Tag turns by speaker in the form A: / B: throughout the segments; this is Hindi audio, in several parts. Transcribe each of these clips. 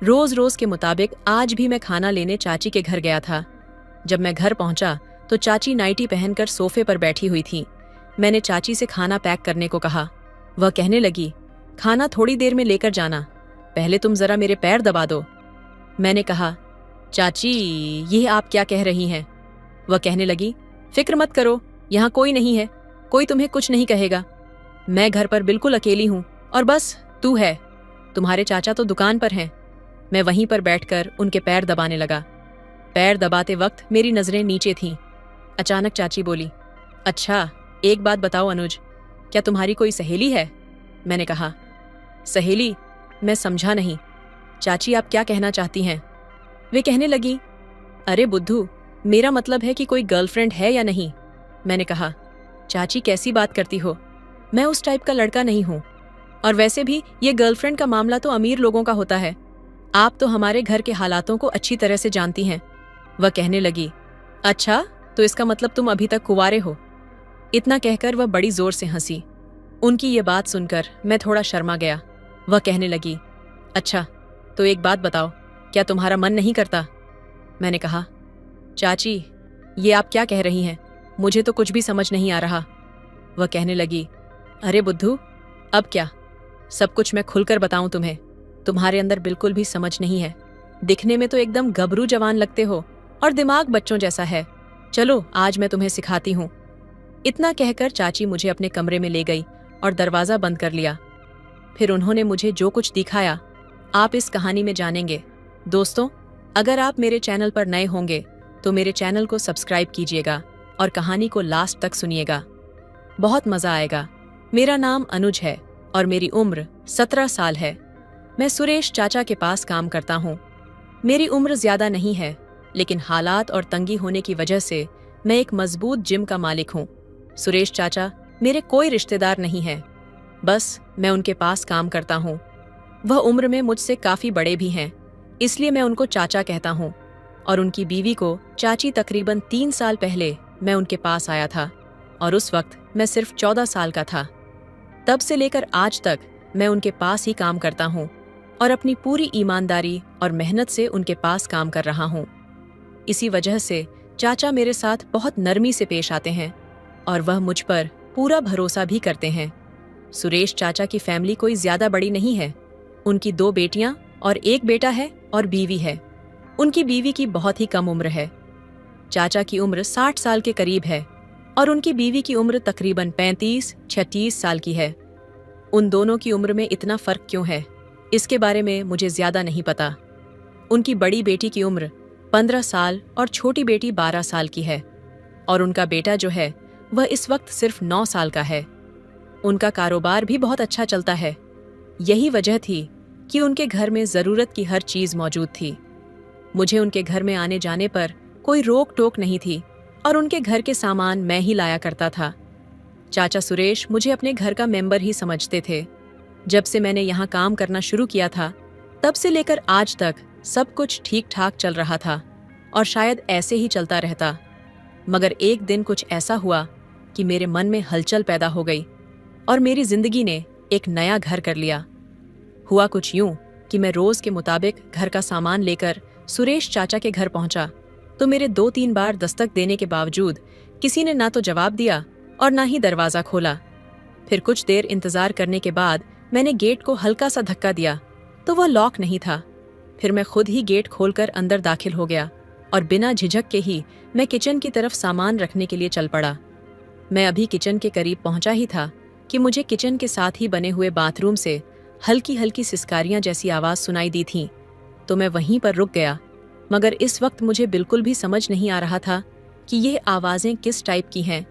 A: रोज रोज के मुताबिक आज भी मैं खाना लेने चाची के घर गया था। जब मैं घर पहुंचा तो चाची नाइटी पहनकर सोफे पर बैठी हुई थी। मैंने चाची से खाना पैक करने को कहा। वह कहने लगी, खाना थोड़ी देर में लेकर जाना, पहले तुम जरा मेरे पैर दबा दो। मैंने कहा, चाची ये आप क्या कह रही हैं? वह कहने लगी, फिक्र मत करो, यहाँ कोई नहीं है, कोई तुम्हें कुछ नहीं कहेगा। मैं घर पर बिल्कुल अकेली हूँ और बस तू है, तुम्हारे चाचा तो दुकान पर हैं। मैं वहीं पर बैठकर उनके पैर दबाने लगा। पैर दबाते वक्त मेरी नजरें नीचे थीं। अचानक चाची बोली, अच्छा एक बात बताओ अनुज, क्या तुम्हारी कोई सहेली है? मैंने कहा, सहेली? मैं समझा नहीं। चाची आप क्या कहना चाहती हैं? वे कहने लगी, अरे बुद्धू, मेरा मतलब है कि कोई गर्लफ्रेंड है या नहीं। मैंने कहा, चाची कैसी बात करती हो, मैं उस टाइप का लड़का नहीं हूं, और वैसे भी ये गर्लफ्रेंड का मामला तो अमीर लोगों का होता है, आप तो हमारे घर के हालातों को अच्छी तरह से जानती हैं। वह कहने लगी, अच्छा तो इसका मतलब तुम अभी तक कुंवारे हो। इतना कहकर वह बड़ी जोर से हंसी। उनकी ये बात सुनकर मैं थोड़ा शर्मा गया। वह कहने लगी, अच्छा तो एक बात बताओ, क्या तुम्हारा मन नहीं करता? मैंने कहा, चाची ये आप क्या कह रही हैं, मुझे तो कुछ भी समझ नहीं आ रहा। वह कहने लगी, अरे बुद्धू, अब क्या, सब कुछ मैं खुलकर बताऊं तुम्हें, तुम्हारे अंदर बिल्कुल भी समझ नहीं है, दिखने में तो एकदम गबरू जवान लगते हो और दिमाग बच्चों जैसा है, चलो आज मैं तुम्हें सिखाती हूँ। इतना कहकर चाची मुझे अपने कमरे में ले गई और दरवाजा बंद कर लिया। फिर उन्होंने मुझे जो कुछ दिखाया आप इस कहानी में जानेंगे। दोस्तों, अगर आप मेरे चैनल पर नए होंगे तो मेरे चैनल को सब्सक्राइब कीजिएगा और कहानी को लास्ट तक सुनिएगा, बहुत मजा आएगा। मेरा नाम अनुज है और मेरी उम्र 17 साल है। मैं सुरेश चाचा के पास काम करता हूँ। मेरी उम्र ज्यादा नहीं है, लेकिन हालात और तंगी होने की वजह से मैं एक मजबूत जिम का मालिक हूँ। सुरेश चाचा मेरे कोई रिश्तेदार नहीं है, बस मैं उनके पास काम करता हूँ। वह उम्र में मुझसे काफी बड़े भी हैं, इसलिए मैं उनको चाचा कहता हूँ। और उनकी बीवी को चाची तकरीबन 3 साल पहले मैं उनके पास आया था और उस वक्त मैं सिर्फ 14 साल का था। तब से लेकर आज तक मैं उनके पास ही काम करता हूँ और अपनी पूरी ईमानदारी और मेहनत से उनके पास काम कर रहा हूँ। इसी वजह से चाचा मेरे साथ बहुत नरमी से पेश आते हैं और वह मुझ पर पूरा भरोसा भी करते हैं। सुरेश चाचा की फैमिली कोई ज्यादा बड़ी नहीं है। उनकी 2 बेटियां और 1 बेटा है और बीवी है। उनकी बीवी की बहुत ही कम उम्र है। चाचा की उम्र 60 साल के करीब है और उनकी बीवी की उम्र तकरीबन 35-36 साल की है। उन दोनों की उम्र में इतना फर्क क्यों है, इसके बारे में मुझे ज्यादा नहीं पता। उनकी बड़ी बेटी की उम्र 15 साल और छोटी बेटी 12 साल की है और उनका बेटा जो है वह इस वक्त सिर्फ 9 साल का है। उनका कारोबार भी बहुत अच्छा चलता है। यही वजह थी कि उनके घर में जरूरत की हर चीज मौजूद थी। मुझे उनके घर में आने जाने पर कोई रोक टोक नहीं थी और उनके घर के सामान मैं ही लाया करता था। चाचा सुरेश मुझे अपने घर का मेंबर ही समझते थे। जब से मैंने यहाँ काम करना शुरू किया था तब से लेकर आज तक सब कुछ ठीक ठाक चल रहा था और शायद ऐसे ही चलता रहता। मगर एक दिन कुछ ऐसा हुआ कि मेरे मन में हलचल पैदा हो गई और मेरी जिंदगी ने एक नया घर कर लिया। हुआ कुछ यूं कि मैं रोज के मुताबिक घर का सामान लेकर सुरेश चाचा के घर पहुंचा तो मेरे 2-3 बार दस्तक देने के बावजूद किसी ने ना तो जवाब दिया और ना ही दरवाजा खोला। फिर कुछ देर इंतजार करने के बाद मैंने गेट को हल्का सा धक्का दिया तो वह लॉक नहीं था। फिर मैं खुद ही गेट खोलकर अंदर दाखिल हो गया और बिना झिझक के ही मैं किचन की तरफ सामान रखने के लिए चल पड़ा। मैं अभी किचन के करीब पहुंचा ही था कि मुझे किचन के साथ ही बने हुए बाथरूम से हल्की हल्की सिसकारियां जैसी आवाज सुनाई दी थी, तो मैं वहीं पर रुक गया। मगर इस वक्त मुझे बिल्कुल भी समझ नहीं आ रहा था कि ये आवाजें किस टाइप की हैं,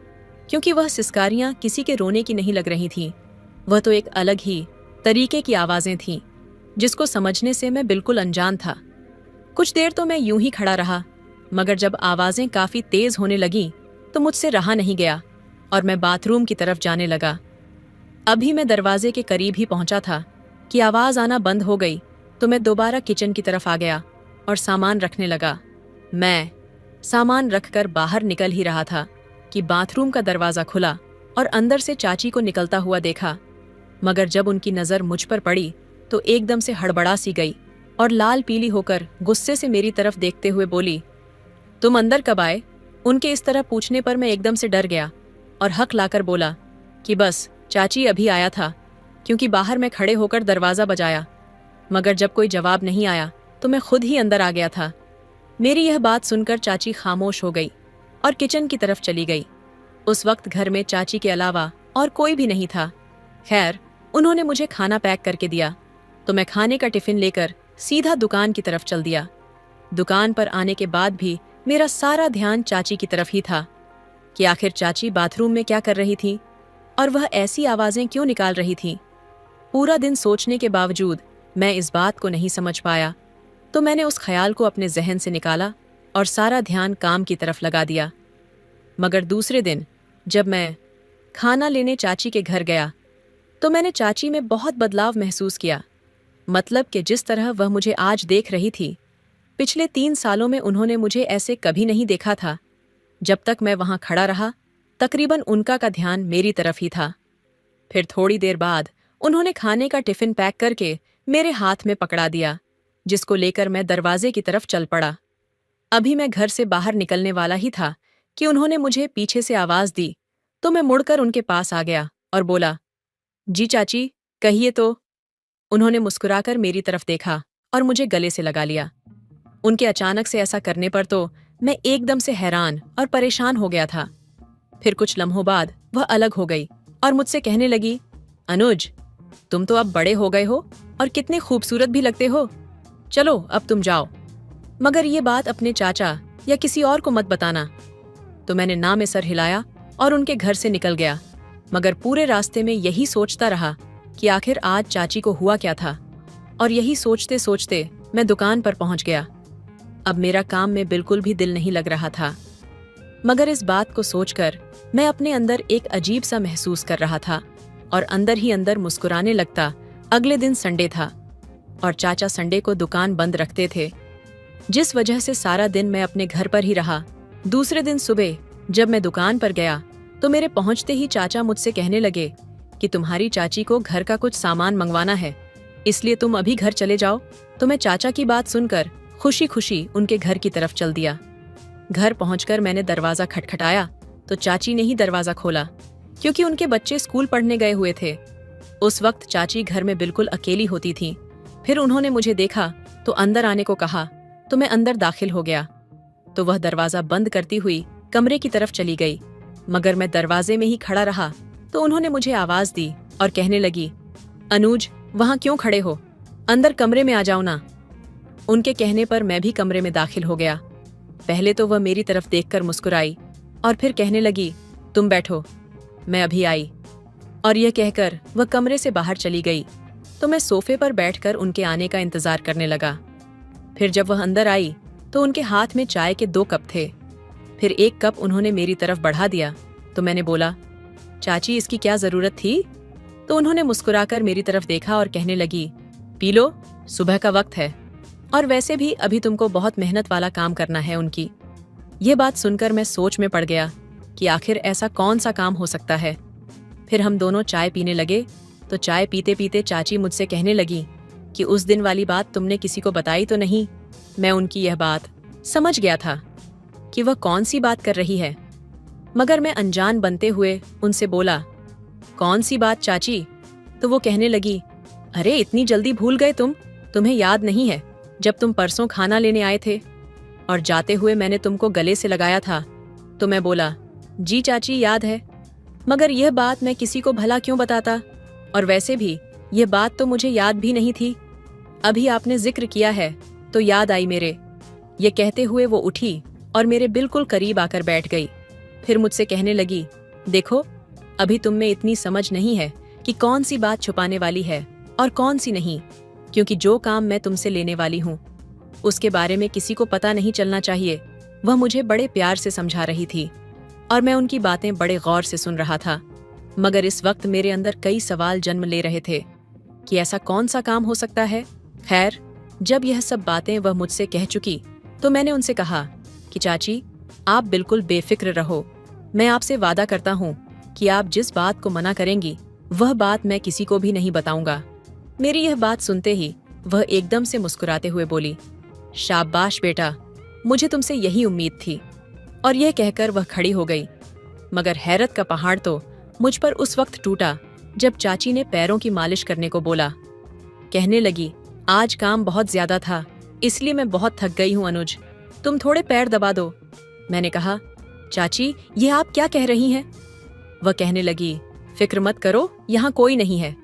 A: क्योंकि वह सिसकारियां किसी के रोने की नहीं लग रही थीं। वह तो एक अलग ही तरीके की आवाजें थीं जिसको समझने से मैं बिल्कुल अनजान था। कुछ देर तो मैं यूं ही खड़ा रहा, मगर जब आवाजें काफी तेज होने लगीं तो मुझसे रहा नहीं गया और मैं बाथरूम की तरफ जाने लगा। अभी मैं दरवाजे के करीब ही पहुंचा था कि आवाज आना बंद हो गई तो मैं दोबारा किचन की तरफ आ गया और सामान रखने लगा। मैं सामान रखकर बाहर निकल ही रहा था कि बाथरूम का दरवाजा खुला और अंदर से चाची को निकलता हुआ देखा। मगर जब उनकी नजर मुझ पर पड़ी तो एकदम से हड़बड़ा सी गई और लाल पीली होकर गुस्से से मेरी तरफ देखते हुए बोली, तुम अंदर कब आए? उनके इस तरह पूछने पर मैं एकदम से डर गया और हक लाकर बोला कि बस चाची अभी आया था, क्योंकि बाहर मैं खड़े होकर दरवाज़ा बजाया, मगर जब कोई जवाब नहीं आया तो मैं खुद ही अंदर आ गया था। मेरी यह बात सुनकर चाची खामोश हो गई और किचन की तरफ चली गई। उस वक्त घर में चाची के अलावा और कोई भी नहीं था। खैर, उन्होंने मुझे खाना पैक करके दिया तो मैं खाने का टिफिन लेकर सीधा दुकान की तरफ चल दिया। दुकान पर आने के बाद भी मेरा सारा ध्यान चाची की तरफ ही था कि आखिर चाची बाथरूम में क्या कर रही थी और वह ऐसी आवाजें क्यों निकाल रही थी। पूरा दिन सोचने के बावजूद मैं इस बात को नहीं समझ पाया, तो मैंने उस ख्याल को अपने जहन से निकाला और सारा ध्यान काम की तरफ लगा दिया। मगर दूसरे दिन जब मैं खाना लेने चाची के घर गया तो मैंने चाची में बहुत बदलाव महसूस किया। मतलब कि जिस तरह वह मुझे आज देख रही थी, पिछले 3 सालों में उन्होंने मुझे ऐसे कभी नहीं देखा था। जब तक मैं वहां खड़ा रहा, तकरीबन उनका का ध्यान मेरी तरफ ही था। फिर थोड़ी देर बाद उन्होंने खाने का टिफिन पैक करके मेरे हाथ में पकड़ा दिया, जिसको लेकर मैं दरवाजे की तरफ चल पड़ा। अभी मैं घर से बाहर निकलने वाला ही था कि उन्होंने मुझे पीछे से आवाज दी, तो मैं मुड़कर उनके पास आ गया और बोला, जी चाची, कहिए तो। उन्होंने मुस्कुराकर मेरी तरफ देखा और मुझे गले से लगा लिया। उनके अचानक से ऐसा करने पर तो मैं एकदम से हैरान और परेशान हो गया था। फिर कुछ लम्हों बाद वह अलग हो गई और मुझसे कहने लगी, अनुज, तुम तो अब बड़े हो गए हो और कितने खूबसूरत भी लगते हो। चलो अब तुम जाओ, मगर ये बात अपने चाचा या किसी और को मत बताना। तो मैंने ना में सर हिलाया और उनके घर से निकल गया, मगर पूरे रास्ते में यही सोचता रहा कि आखिर आज चाची को हुआ क्या था। और यही सोचते सोचते मैं दुकान पर पहुंच गया। अब मेरा काम में बिल्कुल भी दिल नहीं लग रहा था, मगर इस बात को सोचकर मैं अपने अंदर एक अजीब सा महसूस कर रहा था और अंदर ही अंदर मुस्कुराने लगता। अगले दिन संडे था और चाचा संडे को दुकान बंद रखते थे, जिस वजह से सारा दिन मैं अपने घर पर ही रहा। दूसरे दिन सुबह जब मैं दुकान पर गया तो मेरे पहुंचते ही चाचा मुझसे कहने लगे कि तुम्हारी चाची को घर का कुछ सामान मंगवाना है, इसलिए तुम अभी घर चले जाओ। तो मैं चाचा की बात सुनकर खुशी खुशी उनके घर की तरफ चल दिया। घर पहुंचकर मैंने दरवाजा खटखटाया तो चाची ने ही दरवाजा खोला, क्योंकि उनके बच्चे स्कूल पढ़ने गए हुए थे। उस वक्त चाची घर में बिल्कुल अकेली होती थी। फिर उन्होंने मुझे देखा तो अंदर आने को कहा, तो मैं अंदर दाखिल हो गया। तो वह दरवाजा बंद करती हुई कमरे की तरफ चली गई, मगर मैं दरवाजे में ही खड़ा रहा तो उन्होंने मुझे आवाज दी और कहने लगी, अनुज, वहां क्यों खड़े हो, अंदर कमरे में आ जाओ ना। उनके कहने पर मैं भी कमरे में दाखिल हो गया। पहले तो वह मेरी तरफ देखकर मुस्कुराई और फिर कहने लगी, तुम बैठो, मैं अभी आई। और यह कहकर वह कमरे से बाहर चली गई। तो मैं सोफे पर बैठकर उनके आने का इंतजार करने लगा। फिर जब वह अंदर आई तो उनके हाथ में चाय के 2 कप थे। फिर एक कप उन्होंने मेरी तरफ बढ़ा दिया तो मैंने बोला, चाची, इसकी क्या जरूरत थी? तो उन्होंने मुस्कुराकर मेरी तरफ देखा और कहने लगी, पी लो, सुबह का वक्त है, और वैसे भी अभी तुमको बहुत मेहनत वाला काम करना है उनकी। ये बात सुनकर मैं सोच में पड़ गया कि आखिर ऐसा कौन सा काम हो सकता है। फिर हम दोनों चाय पीने लगे तो चाय पीते पीते चाची मुझसे कहने लगी कि उस दिन वाली बात तुमने किसी को बताई तो नहीं? मैं उनकी यह बात समझ गया था कि वह कौन सी बात कर रही है, मगर मैं अनजान बनते हुए उनसे बोला, कौन सी बात चाची? तो वो कहने लगी, अरे इतनी जल्दी भूल गए तुम? तुम्हें याद नहीं है जब तुम परसों खाना लेने आए थे और जाते हुए मैंने तुमको गले से लगाया था? तो मैं बोला, जी चाची, याद है, मगर यह बात मैं किसी को भला क्यों बताता, और वैसे भी यह बात तो मुझे याद भी नहीं थी। अभी आपने जिक्र किया है तो याद आई मेरे। ये कहते हुए वो उठी और मेरे बिल्कुल करीब आकर बैठ गई। फिर मुझसे कहने लगी, देखो, अभी तुम में इतनी समझ नहीं है कि कौन सी बात छुपाने वाली है और कौन सी नहीं, क्योंकि जो काम मैं तुमसे लेने वाली हूँ उसके बारे में किसी को पता नहीं चलना चाहिए। वह मुझे बड़े प्यार से समझा रही थी और मैं उनकी बातें बड़े गौर से सुन रहा था, मगर इस वक्त मेरे अंदर कई सवाल जन्म ले रहे थे कि ऐसा कौन सा काम हो सकता है। खैर, जब यह सब बातें वह मुझसे कह चुकी तो मैंने उनसे कहा कि चाची, आप बिल्कुल बेफिक्र रहो। मैं आपसे वादा करता हूँ कि आप जिस बात को मना करेंगी वह बात मैं किसी को भी नहीं बताऊंगा। मेरी यह बात सुनते ही वह एकदम से मुस्कुराते हुए बोली, शाबाश बेटा, मुझे तुमसे यही उम्मीद थी। और यह कहकर वह खड़ी हो गई। मगर हैरत का पहाड़ तो मुझ पर उस वक्त टूटा जब चाची ने पैरों की मालिश करने को बोला। कहने लगी, आज काम बहुत ज्यादा था, इसलिए मैं बहुत थक गई हूं अनुज, तुम थोड़े पैर दबा दो। मैंने कहा, चाची ये आप क्या कह रही हैं? वह कहने लगी, फिक्र मत करो, यहाँ कोई नहीं है,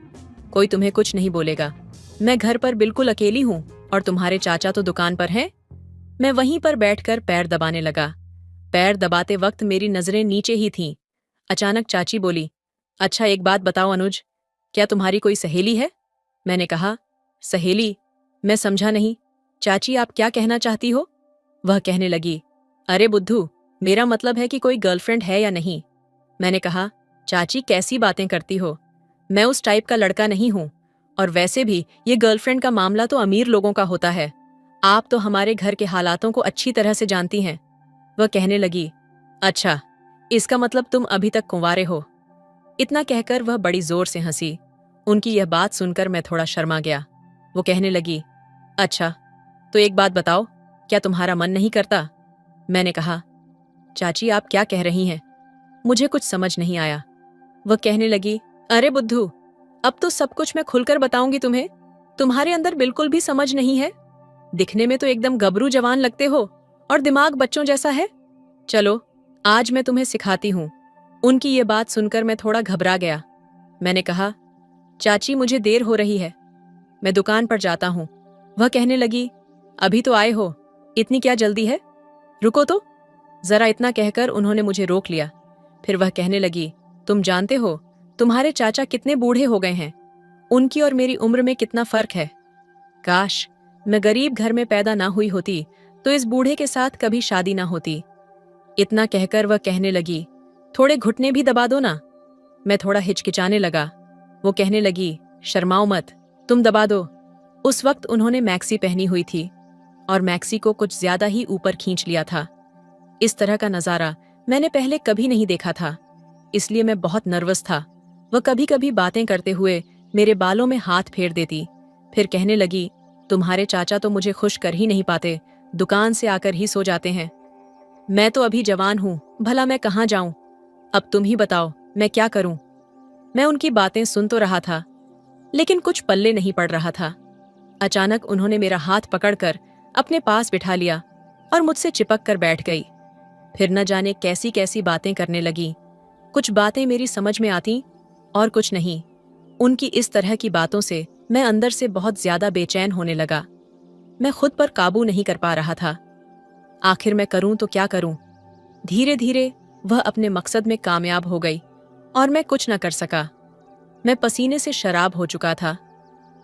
A: कोई तुम्हें कुछ नहीं बोलेगा। मैं घर पर बिल्कुल अकेली हूँ और तुम्हारे चाचा तो दुकान पर हैं। मैं वहीं पर बैठकर पैर दबाने लगा। पैर दबाते वक्त मेरी नजरें नीचे ही थीं। अचानक चाची बोली, अच्छा एक बात बताओ अनुज, क्या तुम्हारी कोई सहेली है? मैंने कहा, सहेली? मैं समझा नहीं, चाची आप क्या कहना चाहती हो? वह कहने लगी, अरे बुद्धू, मेरा मतलब है कि कोई गर्लफ्रेंड है या नहीं। मैंने कहा, चाची कैसी बातें करती हो, मैं उस टाइप का लड़का नहीं हूं, और वैसे भी ये गर्लफ्रेंड का मामला तो अमीर लोगों का होता है, आप तो हमारे घर के हालातों को अच्छी तरह से जानती हैं। वह कहने लगी, अच्छा इसका मतलब तुम अभी तक कुंवारे हो। इतना कहकर वह बड़ी जोर से हंसी। उनकी यह बात सुनकर मैं थोड़ा शर्मा गया। वो कहने लगी, अच्छा तो एक बात बताओ, क्या तुम्हारा मन नहीं करता? मैंने कहा, चाची आप क्या कह रही हैं, मुझे कुछ समझ नहीं आया। वह कहने लगी, अरे बुद्धू, अब तो सब कुछ मैं खुलकर बताऊंगी तुम्हें, तुम्हारे अंदर बिल्कुल भी समझ नहीं है, दिखने में तो एकदम गबरू जवान लगते हो और दिमाग बच्चों जैसा है। चलो आज मैं तुम्हें सिखाती हूँ। उनकी ये बात सुनकर मैं थोड़ा घबरा गया। मैंने कहा, चाची मुझे देर हो रही है, मैं दुकान पर जाता हूँ। वह कहने लगी, अभी तो आए हो, इतनी क्या जल्दी है, रुको तो जरा। इतना कहकर उन्होंने मुझे रोक लिया। फिर वह कहने लगी, तुम जानते हो तुम्हारे चाचा कितने बूढ़े हो गए हैं, उनकी और मेरी उम्र में कितना फर्क है। काश मैं गरीब घर में पैदा ना हुई होती तो इस बूढ़े के साथ कभी शादी ना होती। इतना कहकर वह कहने लगी, थोड़े घुटने भी दबा दो ना। मैं थोड़ा हिचकिचाने लगा। वो कहने लगी, शर्माओ मत, तुम दबा दो। उस वक्त उन्होंने मैक्सी पहनी हुई थी और मैक्सी को कुछ ज्यादा ही ऊपर खींच लिया था। इस तरह का नजारा मैंने पहले कभी नहीं देखा था, इसलिए मैं बहुत नर्वस था। वह कभी कभी बातें करते हुए मेरे बालों में हाथ फेर देती, फिर कहने लगी, तुम्हारे चाचा तो मुझे खुश कर ही नहीं पाते, दुकान से आकर ही सो जाते हैं। मैं तो अभी जवान हूं, भला मैं कहाँ जाऊं? अब तुम ही बताओ मैं क्या करूं? मैं उनकी बातें सुन तो रहा था, लेकिन कुछ पल्ले नहीं पड़ रहा था। अचानक उन्होंने मेरा हाथ पकड़कर अपने पास बिठा लिया और मुझसे चिपक कर बैठ गई। फिर न जाने कैसी कैसी बातें करने लगी। कुछ बातें मेरी समझ में आती और कुछ नहीं। उनकी इस तरह की बातों से मैं अंदर से बहुत ज्यादा बेचैन होने लगा। मैं खुद पर काबू नहीं कर पा रहा था। आखिर मैं करूं तो क्या करूं? धीरे धीरे वह अपने मकसद में कामयाब हो गई और मैं कुछ न कर सका। मैं पसीने से शराब हो चुका था,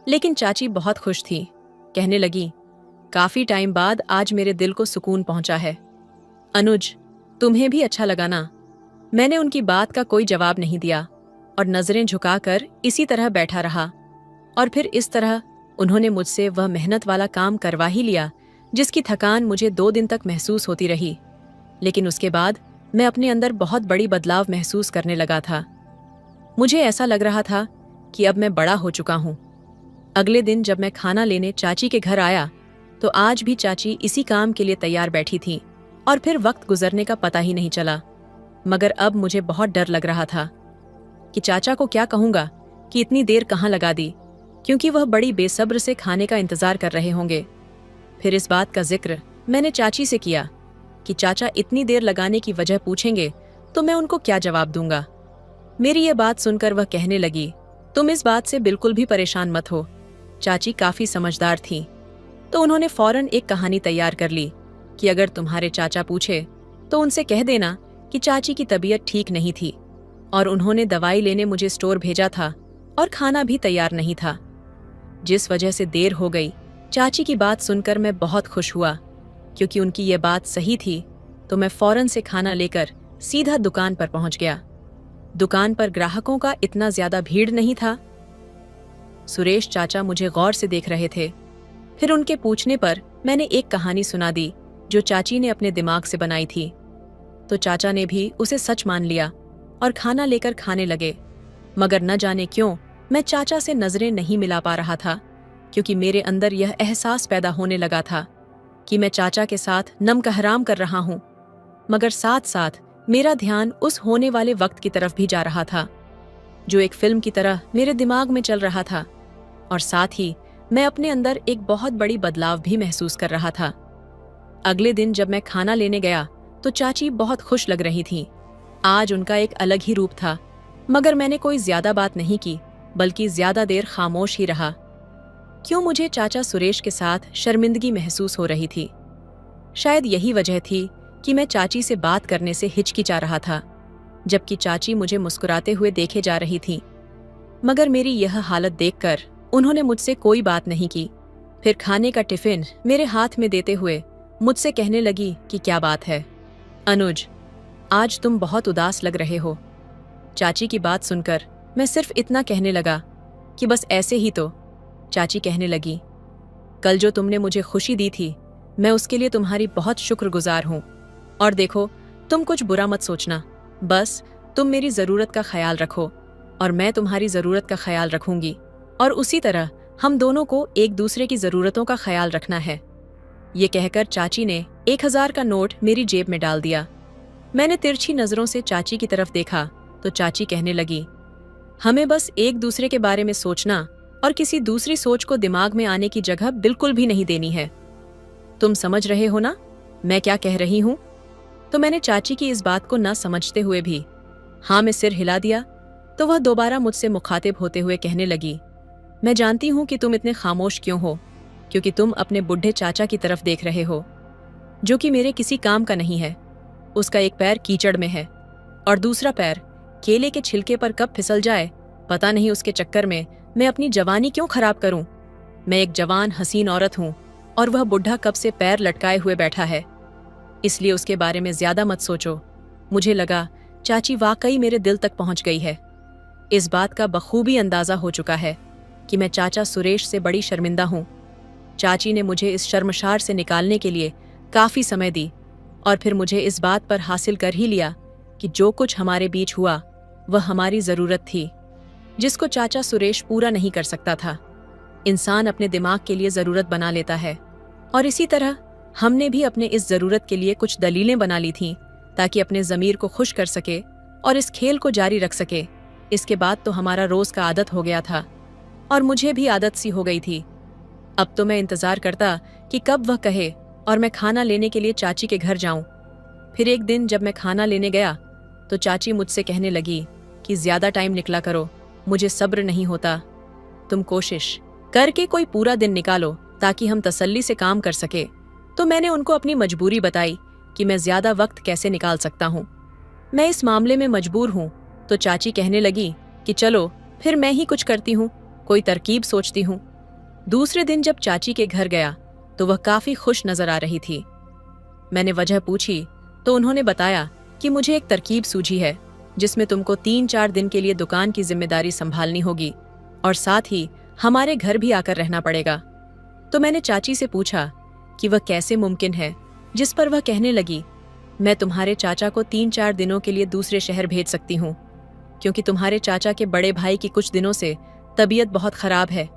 A: लेकिन चाची बहुत खुश थी। कहने लगी, काफी टाइम बाद आज मेरे दिल को सुकून पहुंचा है। अनुज, तुम्हें भी अच्छा लगा ना? मैंने उनकी बात का कोई जवाब नहीं दिया और नजरें झुकाकर इसी तरह बैठा रहा। और फिर इस तरह उन्होंने मुझसे वह मेहनत वाला काम करवा ही लिया जिसकी थकान मुझे 2 दिन तक महसूस होती रही। लेकिन उसके बाद मैं अपने अंदर बहुत बड़ी बदलाव महसूस करने लगा था। मुझे ऐसा लग रहा था कि अब मैं बड़ा हो चुका हूँ। अगले दिन जब मैं खाना लेने चाची के घर आया तो आज भी चाची इसी काम के लिए तैयार बैठी थी और फिर वक्त गुजरने का पता ही नहीं चला। मगर अब मुझे बहुत डर लग रहा था कि चाचा को क्या कहूँगा कि इतनी देर कहाँ लगा दी, क्योंकि वह बड़ी बेसब्र से खाने का इंतजार कर रहे होंगे। फिर इस बात का जिक्र मैंने चाची से किया कि चाचा इतनी देर लगाने की वजह पूछेंगे तो मैं उनको क्या जवाब दूंगा। मेरी ये बात सुनकर वह कहने लगी, तुम इस बात से बिल्कुल भी परेशान मत हो। चाची काफी समझदार थी, तो उन्होंने फौरन एक कहानी तैयार कर ली कि अगर तुम्हारे चाचा पूछे तो उनसे कह देना कि चाची की तबीयत ठीक नहीं थी और उन्होंने दवाई लेने मुझे स्टोर भेजा था और खाना भी तैयार नहीं था, जिस वजह से देर हो गई। चाची की बात सुनकर मैं बहुत खुश हुआ, क्योंकि उनकी ये बात सही थी। तो मैं फौरन से खाना लेकर सीधा दुकान पर पहुंच गया। दुकान पर ग्राहकों का इतना ज्यादा भीड़ नहीं था। सुरेश चाचा मुझे गौर से देख रहे थे। फिर उनके पूछने पर मैंने एक कहानी सुना दी जो चाची ने अपने दिमाग से बनाई थी। तो चाचा ने भी उसे सच मान लिया और खाना लेकर खाने लगे। मगर न जाने क्यों मैं चाचा से नजरें नहीं मिला पा रहा था। क्योंकि मेरे अंदर यह एहसास पैदा होने लगा था कि मैं चाचा के साथ नमक हराम कर रहा हूं, मगर साथ साथ मेरा ध्यान उस होने वाले वक्त की तरफ भी जा रहा था जो एक फिल्म की तरह मेरे दिमाग में चल रहा था। और साथ ही मैं अपने अंदर एक बहुत बड़ी बदलाव भी महसूस कर रहा था। अगले दिन जब मैं खाना लेने गया तो चाची बहुत खुश लग रही थीं। आज उनका एक अलग ही रूप था, मगर मैंने कोई ज्यादा बात नहीं की, बल्कि ज्यादा देर खामोश ही रहा। क्यों मुझे चाचा सुरेश के साथ शर्मिंदगी महसूस हो रही थी? शायद यही वजह थी कि मैं चाची से बात करने से हिचकिचा रहा था, जबकि चाची मुझे मुस्कुराते हुए देखे जा रही थी। मगर मेरी यह हालत देखकर उन्होंने मुझसे कोई बात नहीं की। फिर खाने का टिफिन मेरे हाथ में देते हुए मुझसे कहने लगी कि क्या बात है अनुज, आज तुम बहुत उदास लग रहे हो। चाची की बात सुनकर मैं सिर्फ इतना कहने लगा कि बस ऐसे ही तो। चाची कहने लगी, कल जो तुमने मुझे खुशी दी थी, मैं उसके लिए तुम्हारी बहुत शुक्रगुजार हूं। और देखो, तुम कुछ बुरा मत सोचना, बस तुम मेरी ज़रूरत का ख्याल रखो और मैं तुम्हारी ज़रूरत का ख्याल रखूंगी, और उसी तरह हम दोनों को एक दूसरे की ज़रूरतों का ख्याल रखना है। ये कहकर चाची ने 1000 का नोट मेरी जेब में डाल दिया। मैंने तिरछी नज़रों से चाची की तरफ देखा तो चाची कहने लगी, हमें बस एक दूसरे के बारे में सोचना और किसी दूसरी सोच को दिमाग में आने की जगह बिल्कुल भी नहीं देनी है। तुम समझ रहे हो ना मैं क्या कह रही हूं? तो मैंने चाची की इस बात को न समझते हुए भी हाँ में सिर हिला दिया। तो वह दोबारा मुझसे मुखातिब होते हुए कहने लगी, मैं जानती हूं कि तुम इतने खामोश क्यों हो, क्योंकि तुम अपने बुढ़े चाचा की तरफ देख रहे हो, जो कि मेरे किसी काम का नहीं है। उसका एक पैर कीचड़ में है और दूसरा पैर केले के छिलके पर कब फिसल जाए पता नहीं। उसके चक्कर में मैं अपनी जवानी क्यों खराब करूं? मैं एक जवान हसीन औरत हूं और वह बुढ़ा कब से पैर लटकाए हुए बैठा है। इसलिए उसके बारे में ज्यादा मत सोचो। मुझे लगा चाची वाकई मेरे दिल तक पहुंच गई है। इस बात का बखूबी अंदाजा हो चुका है कि मैं चाचा सुरेश से बड़ी शर्मिंदा हूं। चाची ने मुझे इस शर्मशार से निकालने के लिए काफी समय दी और फिर मुझे इस बात पर हासिल कर ही लिया कि जो कुछ हमारे बीच हुआ वह हमारी जरूरत थी, जिसको चाचा सुरेश पूरा नहीं कर सकता था। इंसान अपने दिमाग के लिए जरूरत बना लेता है, और इसी तरह हमने भी अपने इस जरूरत के लिए कुछ दलीलें बना ली थीं ताकि अपने ज़मीर को खुश कर सके और इस खेल को जारी रख सके। इसके बाद तो हमारा रोज का आदत हो गया था और मुझे भी आदत सी हो गई थी। अब तो मैं इंतजार करता कि कब वह कहे और मैं खाना लेने के लिए चाची के घर जाऊं। फिर एक दिन जब मैं खाना लेने गया तो चाची मुझसे कहने लगी कि ज्यादा टाइम निकला करो, मुझे सब्र नहीं होता। तुम कोशिश करके कोई पूरा दिन निकालो ताकि हम तसल्ली से काम कर सके। तो मैंने उनको अपनी मजबूरी बताई कि मैं ज्यादा वक्त कैसे निकाल सकता हूँ, मैं इस मामले में मजबूर हूँ। तो चाची कहने लगी कि चलो फिर मैं ही कुछ करती हूँ, कोई तरकीब सोचती हूँ। दूसरे दिन जब चाची के घर गया तो वह काफी खुश नजर आ रही थी। मैंने वजह पूछी तो उन्होंने बताया कि मुझे एक तरकीब सूझी है जिसमें तुमको 3-4 दिन के लिए दुकान की जिम्मेदारी संभालनी होगी और साथ ही हमारे घर भी आकर रहना पड़ेगा। तो मैंने चाची से पूछा कि वह कैसे मुमकिन है, जिस पर वह कहने लगी, मैं तुम्हारे चाचा को 3-4 दिनों के लिए दूसरे शहर भेज सकती हूँ, क्योंकि तुम्हारे चाचा के बड़े भाई की कुछ दिनों से तबीयत बहुत खराब है।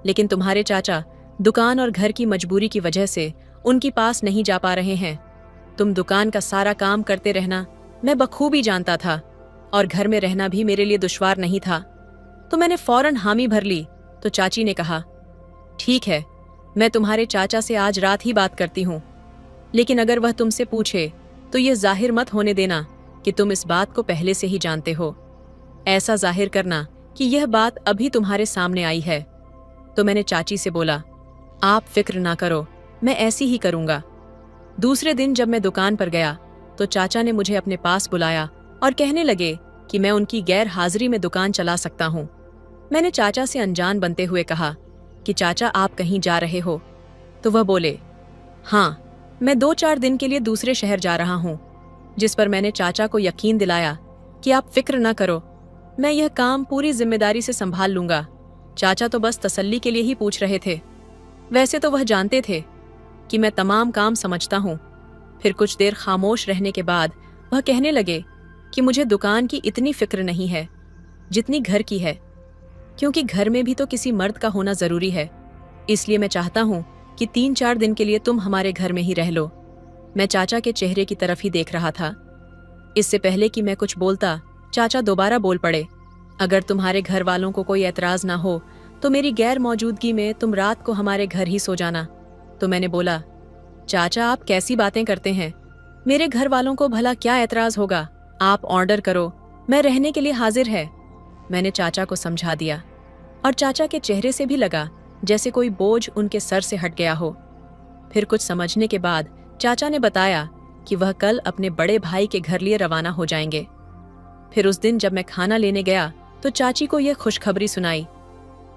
A: लेकिन तुम्हारे चाचा दुकान और घर की मजबूरी की वजह से उनकी पास नहीं जा पा रहे हैं। तुम दुकान का सारा काम करते रहना मैं बखूबी जानता था और घर में रहना भी मेरे लिए दुश्वार नहीं था। तो मैंने फौरन हामी भर ली। तो चाची ने कहा, ठीक है, मैं तुम्हारे चाचा से आज रात ही बात करती हूँ, लेकिन अगर वह तुमसे पूछे तो ये जाहिर मत होने देना कि तुम इस बात को पहले से ही जानते हो। ऐसा जाहिर करना कि यह बात अभी तुम्हारे सामने आई है। तो मैंने चाची से बोला, आप फिक्र ना करो, मैं ऐसी ही करूंगा। दूसरे दिन जब मैं दुकान पर गया तो चाचा ने मुझे अपने पास बुलाया और कहने लगे कि मैं उनकी गैर हाजिरी में दुकान चला सकता हूँ। मैंने चाचा से अनजान बनते हुए कहा कि चाचा आप कहीं जा रहे हो? तो वह बोले, हाँ, मैं 2-4 दिन के लिए दूसरे शहर जा रहा हूँ। जिस पर मैंने चाचा को यकीन दिलाया कि आप फिक्र न करो, मैं यह काम पूरी जिम्मेदारी से संभाल लूंगा। चाचा तो बस तसल्ली के लिए ही पूछ रहे थे, वैसे तो वह जानते थे कि मैं तमाम काम समझता हूँ। फिर कुछ देर खामोश रहने के बाद वह कहने लगे कि मुझे दुकान की इतनी फिक्र नहीं है जितनी घर की है, क्योंकि घर में भी तो किसी मर्द का होना जरूरी है। इसलिए मैं चाहता हूँ कि 3-4 दिन के लिए तुम हमारे घर में ही रह लो। मैं चाचा के चेहरे की तरफ ही देख रहा था। इससे पहले कि मैं कुछ बोलता, चाचा दोबारा बोल पड़े, अगर तुम्हारे घर वालों को कोई एतराज ना हो तो मेरी गैर मौजूदगी में तुम रात को हमारे घर ही सो जाना। तो मैंने बोला, चाचा आप कैसी बातें करते हैं, मेरे घर वालों को भला क्या एतराज होगा, आप ऑर्डर करो, मैं रहने के लिए हाजिर है। मैंने चाचा को समझा दिया और चाचा के चेहरे से भी लगा जैसे कोई बोझ उनके सर से हट गया हो। फिर कुछ समझने के बाद चाचा ने बताया कि वह कल अपने बड़े भाई के घर लिए रवाना हो जाएंगे। फिर उस दिन जब मैं खाना लेने गया तो चाची को यह खुशखबरी सुनाई।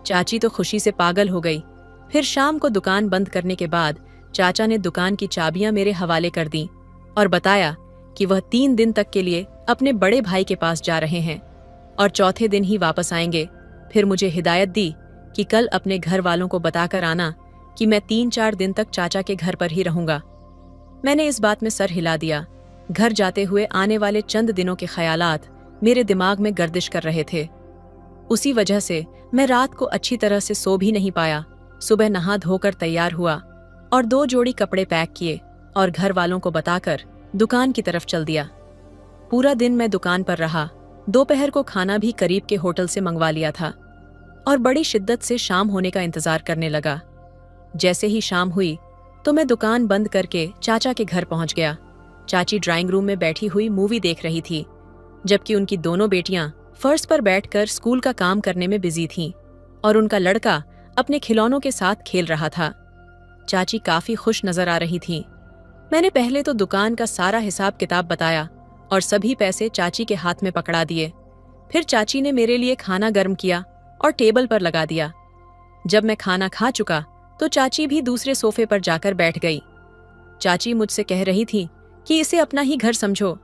A: चाची तो खुशी से पागल हो गई। फिर शाम को दुकान बंद करने के बाद चाचा ने दुकान की चाबियां मेरे हवाले कर दी और बताया कि वह 3 दिन तक के लिए अपने बड़े भाई के पास जा रहे हैं और चौथे दिन ही वापस आएंगे। फिर मुझे हिदायत दी कि कल अपने घर वालों को बताकर आना कि मैं 3-4 दिन तक चाचा के घर पर ही रहूंगा। मैंने इस बात में सर हिला दिया। घर जाते हुए आने वाले चंद दिनों के ख्यालात मेरे दिमाग में गर्दिश कर रहे थे। उसी वजह से मैं रात को अच्छी तरह से सो भी नहीं पाया। सुबह नहा धोकर तैयार हुआ और 2 जोड़ी कपड़े पैक किए और घर वालों को बताकर दुकान की तरफ चल दिया। पूरा दिन मैं दुकान पर रहा। दोपहर को खाना भी करीब के होटल से मंगवा लिया था और बड़ी शिद्दत से शाम होने का इंतजार करने लगा। जैसे ही शाम हुई तो मैं दुकान बंद करके चाचा के घर पहुंच गया। चाची ड्राइंग रूम में बैठी हुई मूवी देख रही थी, जबकि उनकी दोनों बेटियां फर्श पर बैठकर स्कूल का काम करने में बिजी थीं और उनका लड़का अपने खिलौनों के साथ खेल रहा था। चाची काफी खुश नजर आ रही थीं। मैंने पहले तो दुकान का सारा हिसाब किताब बताया और सभी पैसे चाची के हाथ में पकड़ा दिए। फिर चाची ने मेरे लिए खाना गर्म किया और टेबल पर लगा दिया। जब मैं खाना खा चुका तो चाची भी दूसरे सोफे पर जाकर बैठ गई। चाची मुझसे कह रही थी कि इसे अपना ही घर समझो,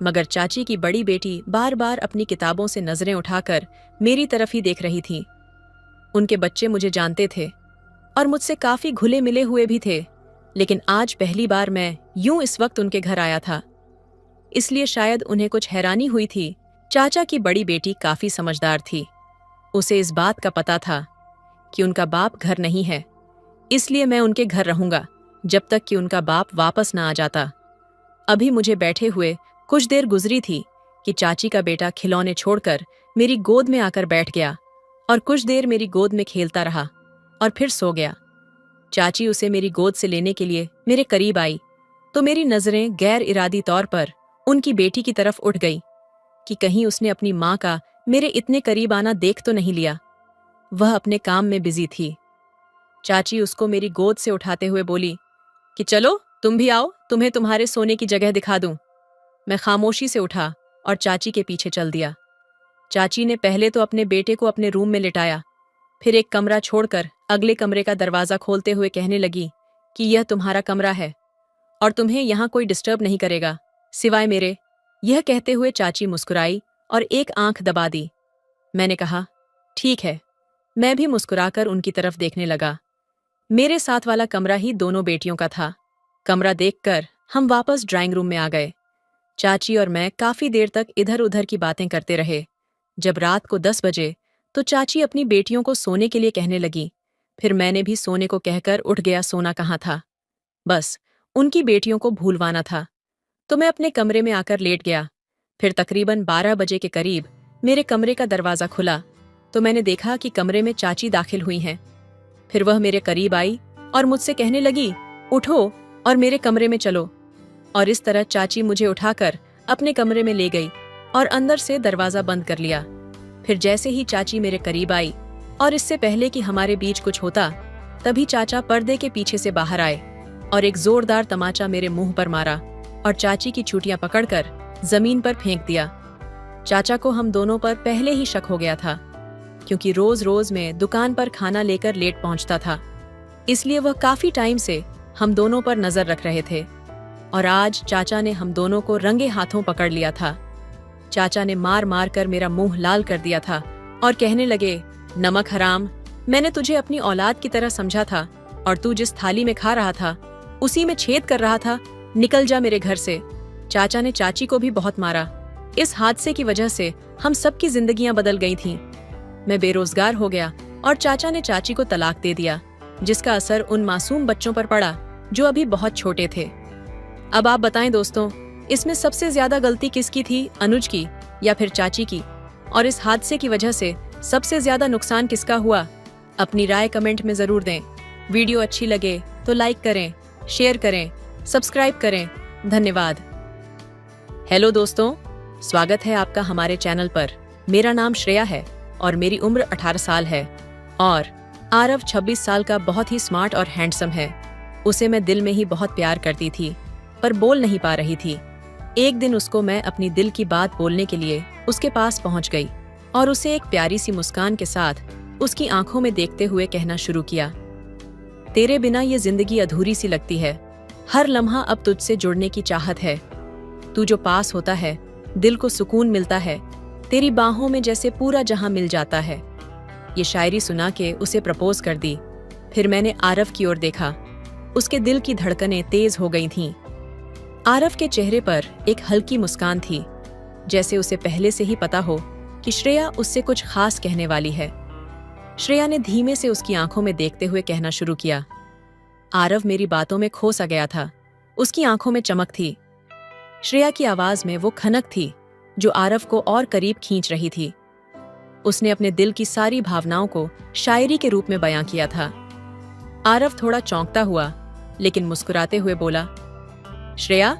A: मगर चाची की बड़ी बेटी बार बार अपनी किताबों से नजरें उठाकर मेरी तरफ ही देख रही थी। उनके बच्चे मुझे जानते थे और मुझसे काफी घुले मिले हुए भी थे, लेकिन आज पहली बार मैं यूं इस वक्त उनके घर आया था, इसलिए शायद उन्हें कुछ हैरानी हुई थी। चाचा की बड़ी बेटी काफी समझदार थी। उसे इस बात का पता था कि उनका बाप घर नहीं है, इसलिए मैं उनके घर रहूंगा जब तक कि उनका बाप वापस न आ जाता। अभी मुझे बैठे हुए कुछ देर गुजरी थी कि चाची का बेटा खिलौने छोड़कर मेरी गोद में आकर बैठ गया और कुछ देर मेरी गोद में खेलता रहा और फिर सो गया। चाची उसे मेरी गोद से लेने के लिए मेरे करीब आई तो मेरी नजरें गैर इरादी तौर पर उनकी बेटी की तरफ उठ गई कि कहीं उसने अपनी माँ का मेरे इतने करीब आना देख तो नहीं लिया। वह अपने काम में बिजी थी। चाची उसको मेरी गोद से उठाते हुए बोली कि चलो तुम भी आओ, तुम्हें तुम्हारे सोने की जगह दिखा दूं। मैं खामोशी से उठा और चाची के पीछे चल दिया। चाची ने पहले तो अपने बेटे को अपने रूम में लिटाया, फिर एक कमरा छोड़कर अगले कमरे का दरवाजा खोलते हुए कहने लगी कि यह तुम्हारा कमरा है और तुम्हें यहाँ कोई डिस्टर्ब नहीं करेगा सिवाय मेरे। यह कहते हुए चाची मुस्कुराई और एक आंख दबा दी। मैंने कहा, ठीक है। मैं भी मुस्कुराकर उनकी तरफ देखने लगा। मेरे साथ वाला कमरा ही दोनों बेटियों का था। कमरा देखकर हम वापस ड्राइंग रूम में आ गए। चाची और मैं काफी देर तक इधर उधर की बातें करते रहे। जब रात को 10 बजे तो चाची अपनी बेटियों को सोने के लिए कहने लगी। फिर मैंने भी सोने को कहकर उठ गया। सोना कहाँ था, बस उनकी बेटियों को भूलवाना था। तो मैं अपने कमरे में आकर लेट गया। फिर तकरीबन 12 बजे के करीब मेरे कमरे का दरवाजा खुला तो मैंने देखा कि कमरे में चाची दाखिल हुई हैं। फिर वह मेरे करीब आई और मुझसे कहने लगी, उठो और मेरे कमरे में चलो। और इस तरह चाची मुझे उठाकर अपने कमरे में ले गई और अंदर से दरवाजा बंद कर लिया। फिर जैसे ही चाची मेरे करीब आई और इससे पहले कि हमारे बीच कुछ होता, तभी चाचा पर्दे के पीछे से बाहर आए और एक जोरदार तमाचा मेरे मुंह पर मारा और चाची की चूटियां पकड़कर जमीन पर फेंक दिया। चाचा को हम दोनों पर पहले ही शक हो गया था, क्योंकि रोज रोज मैं दुकान पर खाना लेकर लेट पहुंचता था, इसलिए वह काफी टाइम से हम दोनों पर नजर रख रहे थे। और आज चाचा ने हम दोनों को रंगे हाथों पकड़ लिया था। चाचा ने मार मार कर मेरा मुंह लाल कर दिया था और कहने लगे, नमक हराम, मैंने तुझे अपनी औलाद की तरह समझा था और तू जिस थाली में खा रहा था उसी में छेद कर रहा था। निकल जा मेरे घर से। चाचा ने चाची को भी बहुत मारा। इस हादसे की वजह से हम सबकी जिंदगियां बदल गई थीं। मैं बेरोजगार हो गया और चाचा ने चाची को तलाक दे दिया। जिसका असर उन मासूम बच्चों पर पड़ा जो अभी बहुत छोटे थे। अब आप बताएं दोस्तों, इसमें सबसे ज्यादा गलती किसकी थी, अनुज की या फिर चाची की? और इस हादसे की वजह से सबसे ज्यादा नुकसान किसका हुआ? अपनी राय कमेंट में जरूर दें। वीडियो अच्छी लगे तो लाइक करें, शेयर करें, सब्सक्राइब करें। धन्यवाद। हेलो दोस्तों, स्वागत है आपका हमारे चैनल पर। मेरा नाम श्रेया है और मेरी उम्र 18 साल है और आरव 26 साल का बहुत ही स्मार्ट और हैंडसम है। उसे मैं दिल में ही बहुत प्यार करती थी पर बोल नहीं पा रही थी। एक दिन उसको मैं अपनी दिल की बात बोलने के लिए उसके पास पहुंच गई और उसे एक प्यारी सी मुस्कान के साथ उसकी आंखों में देखते हुए कहना शुरू किया, तेरे बिना ये जिंदगी अधूरी सी लगती है। हर लम्हा अब तुझसे जुड़ने की चाहत है। तू जो पास होता है दिल को सुकून मिलता है। तेरी बाहों में जैसे पूरा जहां मिल जाता है। ये शायरी सुना के उसे प्रपोज कर दी। फिर मैंने आरव की ओर देखा। उसके दिल की धड़कनें तेज हो गई थीं। आरव के चेहरे पर एक हल्की मुस्कान थी, जैसे उसे पहले से ही पता हो कि श्रेया उससे कुछ खास कहने वाली है। श्रेया ने धीमे से उसकी आंखों में देखते हुए कहना शुरू किया। आरव मेरी बातों में खो सा गया था। उसकी आंखों में चमक थी। श्रेया की आवाज में वो खनक थी जो आरव को और करीब खींच रही थी। उसने अपने दिल की सारी भावनाओं को शायरी के रूप में बयां किया था। आरव थोड़ा चौंकता हुआ लेकिन मुस्कुराते हुए बोला, श्रेया,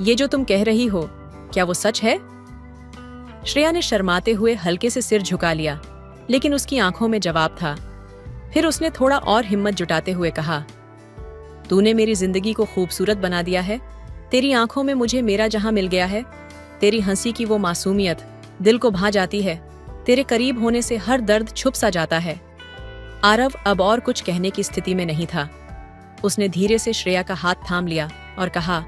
A: ये जो तुम कह रही हो क्या वो सच है? श्रेया ने शर्माते हुए हल्के से सिर झुका लिया, लेकिन उसकी आंखों में जवाब था। फिर उसने थोड़ा और हिम्मत जुटाते हुए कहा, तूने मेरी जिंदगी को खूबसूरत बना दिया है। तेरी आंखों में मुझे मेरा जहां मिल गया है। तेरी हंसी की वो मासूमियत दिल को भा जाती है। तेरे करीब होने से हर दर्द छुप सा जाता है। आरव अब और कुछ कहने की स्थिति में नहीं था। उसने धीरे से श्रेया का हाथ थाम लिया और कहा,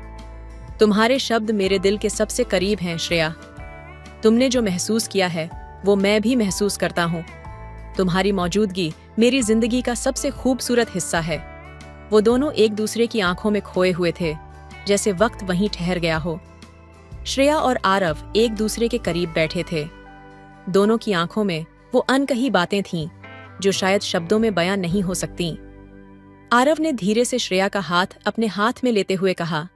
A: तुम्हारे शब्द मेरे दिल के सबसे करीब हैं श्रेया। तुमने जो महसूस किया है वो मैं भी महसूस करता हूँ। तुम्हारी मौजूदगी मेरी जिंदगी का सबसे खूबसूरत हिस्सा है। वो दोनों एक दूसरे की आंखों में खोए हुए थे, जैसे वक्त वहीं ठहर गया हो। श्रेया और आरव एक दूसरे के करीब बैठे थे। दोनों की आंखों में वो अनकही बातें थीं जो शायद शब्दों में बयां नहीं हो सकतीं। आरव ने धीरे से श्रेया का हाथ अपने हाथ में लेते हुए कहा,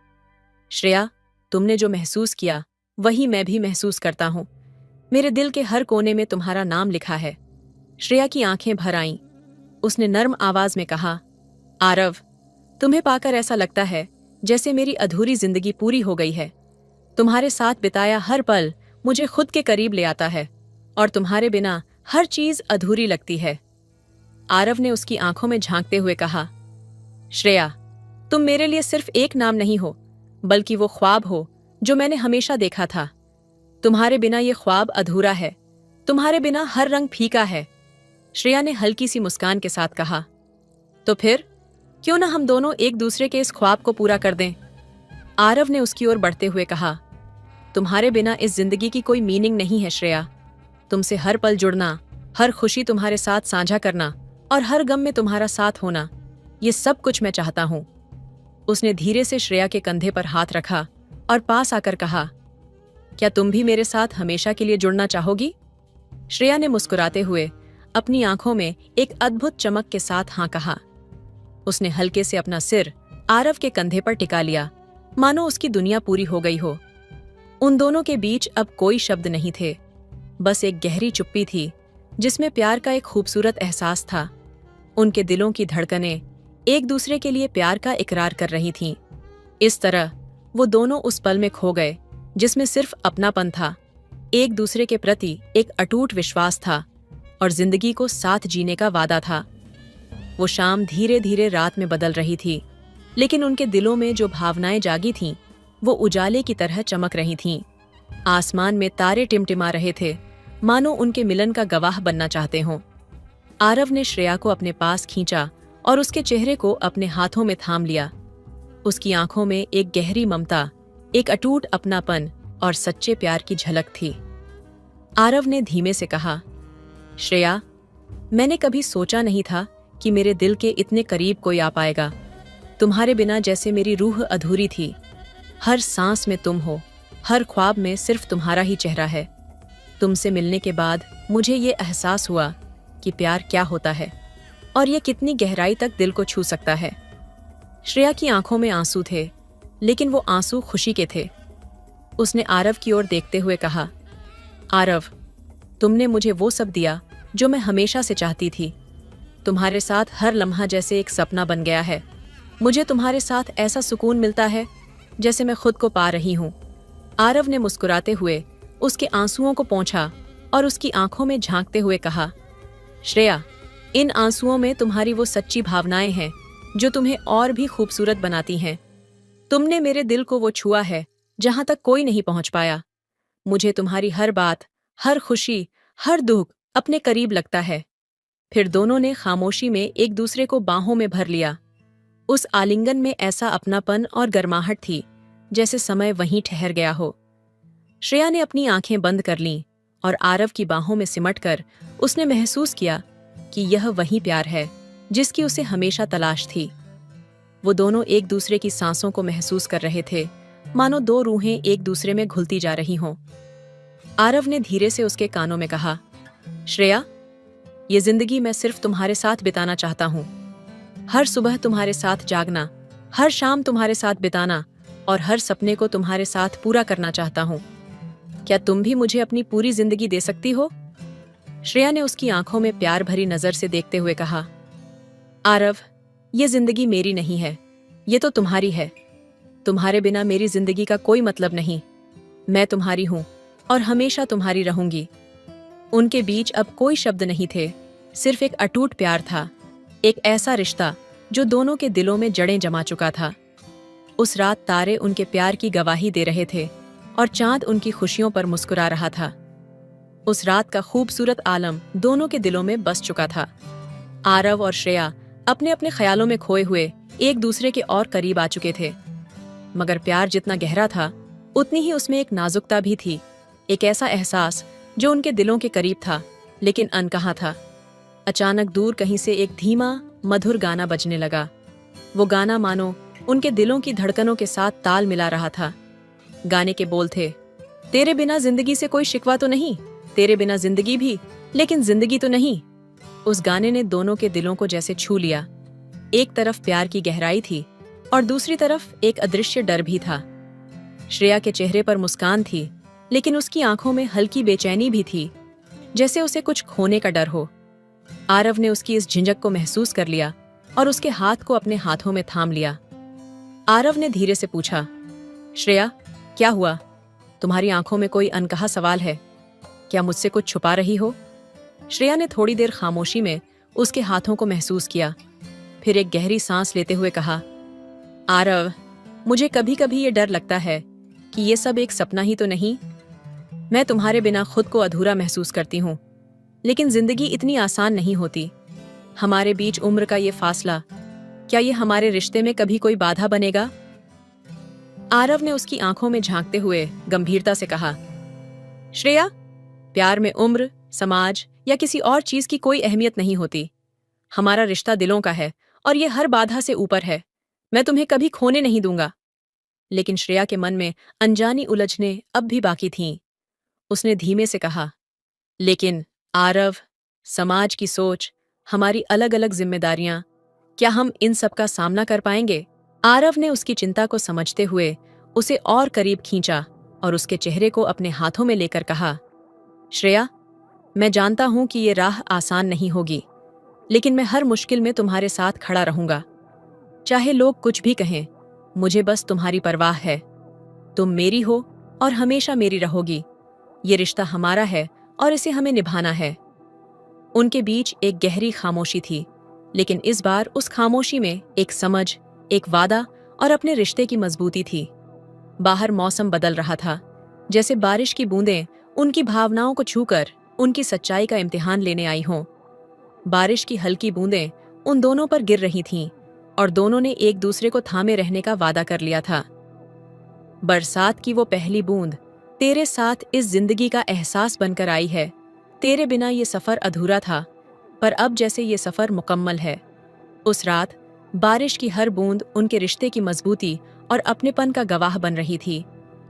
A: श्रेया, तुमने जो महसूस किया वही मैं भी महसूस करता हूं। मेरे दिल के हर कोने में तुम्हारा नाम लिखा है। श्रेया की आंखें भर आईं। उसने नर्म आवाज में कहा, आरव, तुम्हें पाकर ऐसा लगता है जैसे मेरी अधूरी जिंदगी पूरी हो गई है। तुम्हारे साथ बिताया हर पल मुझे खुद के करीब ले आता है और तुम्हारे बिना हर चीज अधूरी लगती है। आरव ने उसकी आंखों में झांकते हुए कहा, श्रेया, तुम मेरे लिए सिर्फ एक नाम नहीं हो, बल्कि वो ख्वाब हो जो मैंने हमेशा देखा था। तुम्हारे बिना ये ख्वाब अधूरा है। तुम्हारे बिना हर रंग फीका है। श्रेया ने हल्की सी मुस्कान के साथ कहा, तो फिर क्यों ना हम दोनों एक दूसरे के इस ख्वाब को पूरा कर दें? आरव ने उसकी ओर बढ़ते हुए कहा, तुम्हारे बिना इस जिंदगी की कोई मीनिंग नहीं है श्रेया। तुमसे हर पल जुड़ना, हर खुशी तुम्हारे साथ साझा करना और हर गम में तुम्हारा साथ होना, ये सब कुछ मैं चाहता हूं। उसने धीरे से श्रेया के कंधे पर हाथ रखा और पास आकर कहा, क्या तुम भी मेरे साथ हमेशा के लिए जुड़ना चाहोगी? श्रेया ने मुस्कुराते हुए अपनी आंखों में एक अद्भुत चमक के साथ हाँ कहा। उसने हल्के से अपना सिर आरव के कंधे पर टिका लिया, मानो उसकी दुनिया पूरी हो गई हो। उन दोनों के बीच अब कोई शब्द नहीं थे, बस एक गहरी चुप्पी थी जिसमें प्यार का एक खूबसूरत एहसास था। उनके दिलों की धड़कनें एक दूसरे के लिए प्यार का इकरार कर रही थीं। इस तरह वो दोनों उस पल में खो गए जिसमें सिर्फ अपनापन था, एक दूसरे के प्रति एक अटूट विश्वास था और जिंदगी को साथ जीने का वादा था। वो शाम धीरे धीरे रात में बदल रही थी, लेकिन उनके दिलों में जो भावनाएं जागी थीं वो उजाले की तरह चमक रही थीं। आसमान में तारे टिमटिमा रहे थे, मानो उनके मिलन का गवाह बनना चाहते हों। आरव ने श्रेया को अपने पास खींचा और उसके चेहरे को अपने हाथों में थाम लिया। उसकी आंखों में एक गहरी ममता, एक अटूट अपनापन और सच्चे प्यार की झलक थी। आरव ने धीमे से कहा, श्रेया, मैंने कभी सोचा नहीं था कि मेरे दिल के इतने करीब कोई आ पाएगा। तुम्हारे बिना जैसे मेरी रूह अधूरी थी। हर सांस में तुम हो, हर ख्वाब में सिर्फ तुम्हारा ही चेहरा है। तुमसे मिलने के बाद मुझे ये एहसास हुआ कि प्यार क्या होता है। और ये कितनी गहराई तक दिल को छू सकता है। श्रेया की आंखों में आंसू थे, लेकिन वो आंसू खुशी के थे। उसने आरव की ओर देखते हुए कहा, आरव, तुमने मुझे वो सब दिया जो मैं हमेशा से चाहती थी। तुम्हारे साथ हर लम्हा जैसे एक सपना बन गया है। मुझे तुम्हारे साथ ऐसा सुकून मिलता है जैसे मैं खुद को पा रही हूँ। आरव ने मुस्कुराते हुए उसके आंसुओं को पोंछा और उसकी आंखों में झांकते हुए कहा, श्रेया, इन आंसुओं में तुम्हारी वो सच्ची भावनाएं हैं जो तुम्हें और भी खूबसूरत बनाती हैं। तुमने मेरे दिल को वो छुआ है जहां तक कोई नहीं पहुंच पाया। मुझे तुम्हारी हर बात, हर खुशी, हर दुख अपने करीब लगता है। फिर दोनों ने खामोशी में एक दूसरे को बाहों में भर लिया। उस आलिंगन में ऐसा अपनापन और गर्माहट थी जैसे समय वहीं ठहर गया हो। श्रेया ने अपनी आंखें बंद कर लीं और आरव की बाहों में सिमटकर उसने महसूस किया कि यह वही प्यार है जिसकी उसे हमेशा तलाश थी। वो दोनों एक दूसरे की सांसों को महसूस कर रहे थे, मानो दो रूहें एक दूसरे में घुलती जा रही हों। आरव ने धीरे से उसके कानों में कहा, श्रेया, ये जिंदगी मैं सिर्फ तुम्हारे साथ बिताना चाहता हूँ। हर सुबह तुम्हारे साथ जागना, हर शाम तुम्हारे साथ बिताना और हर सपने को तुम्हारे साथ पूरा करना चाहता हूँ। क्या तुम भी मुझे अपनी पूरी जिंदगी दे सकती हो? श्रेया ने उसकी आंखों में प्यार भरी नजर से देखते हुए कहा, आरव, ये जिंदगी मेरी नहीं है, ये तो तुम्हारी है। तुम्हारे बिना मेरी जिंदगी का कोई मतलब नहीं। मैं तुम्हारी हूं और हमेशा तुम्हारी रहूंगी। उनके बीच अब कोई शब्द नहीं थे, सिर्फ एक अटूट प्यार था, एक ऐसा रिश्ता जो दोनों के दिलों में जड़ें जमा चुका था। उस रात तारे उनके प्यार की गवाही दे रहे थे और चांद उनकी खुशियों पर मुस्कुरा रहा था। उस रात का खूबसूरत आलम दोनों के दिलों में बस चुका था। आरव और श्रेया अपने अपने ख्यालों में खोए हुए एक दूसरे के और करीब आ चुके थे। मगर प्यार जितना गहरा था, उतनी ही उसमें एक नाजुकता भी थी, एक ऐसा एहसास जो उनके दिलों के करीब था लेकिन अनकहा था। अचानक दूर कहीं से एक धीमा मधुर गाना बजने लगा। वो गाना मानो उनके दिलों की धड़कनों के साथ ताल मिला रहा था। गाने के बोल थे, तेरे बिना जिंदगी से कोई शिकवा तो नहीं, तेरे बिना जिंदगी भी, लेकिन जिंदगी तो नहीं। उस गाने ने दोनों के दिलों को जैसे छू लिया। एक तरफ प्यार की गहराई थी और दूसरी तरफ एक अदृश्य डर भी था। श्रेया के चेहरे पर मुस्कान थी, लेकिन उसकी आंखों में हल्की बेचैनी भी थी, जैसे उसे कुछ खोने का डर हो। आरव ने उसकी इस झिझक को महसूस कर लिया और उसके हाथ को अपने हाथों में थाम लिया। आरव ने धीरे से पूछा, श्रेया, क्या हुआ? तुम्हारी आंखों में कोई अनकहा सवाल है? क्या मुझसे कुछ छुपा रही हो? श्रेया ने थोड़ी देर खामोशी में उसके हाथों को महसूस किया, फिर एक गहरी सांस लेते हुए कहा, आरव, मुझे कभी कभी ये डर लगता है कि ये सब एक सपना ही तो नहीं। मैं तुम्हारे बिना खुद को अधूरा महसूस करती हूँ, लेकिन जिंदगी इतनी आसान नहीं होती। हमारे बीच उम्र का ये फासला, क्या ये हमारे रिश्ते में कभी कोई बाधा बनेगा? आरव ने उसकी आंखों में झांकते हुए गंभीरता से कहा, श्रेया, प्यार में उम्र, समाज या किसी और चीज की कोई अहमियत नहीं होती। हमारा रिश्ता दिलों का है और ये हर बाधा से ऊपर है। मैं तुम्हें कभी खोने नहीं दूंगा। लेकिन श्रेया के मन में अनजानी उलझनें अब भी बाकी थीं। उसने धीमे से कहा, लेकिन आरव, समाज की सोच, हमारी अलग अलग जिम्मेदारियां, क्या हम इन सब का सामना कर पाएंगे? आरव ने उसकी चिंता को समझते हुए उसे और करीब खींचा और उसके चेहरे को अपने हाथों में लेकर कहा, श्रेया, मैं जानता हूं कि ये राह आसान नहीं होगी, लेकिन मैं हर मुश्किल में तुम्हारे साथ खड़ा रहूंगा। चाहे लोग कुछ भी कहें, मुझे बस तुम्हारी परवाह है। तुम मेरी हो और हमेशा मेरी रहोगी। ये रिश्ता हमारा है और इसे हमें निभाना है। उनके बीच एक गहरी खामोशी थी, लेकिन इस बार उस खामोशी में एक समझ, एक वादा और अपने रिश्ते की मजबूती थी। बाहर मौसम बदल रहा था, जैसे बारिश की बूंदें उनकी भावनाओं को छूकर उनकी सच्चाई का इम्तिहान लेने आई हों। बारिश की हल्की बूंदें उन दोनों पर गिर रही थीं और दोनों ने एक दूसरे को थामे रहने का वादा कर लिया था। बरसात की वो पहली बूंद तेरे साथ इस जिंदगी का एहसास बनकर आई है। तेरे बिना ये सफर अधूरा था, पर अब जैसे ये सफर मुकम्मल है। उस रात बारिश की हर बूंद उनके रिश्ते की मजबूती और अपनेपन का गवाह बन रही थी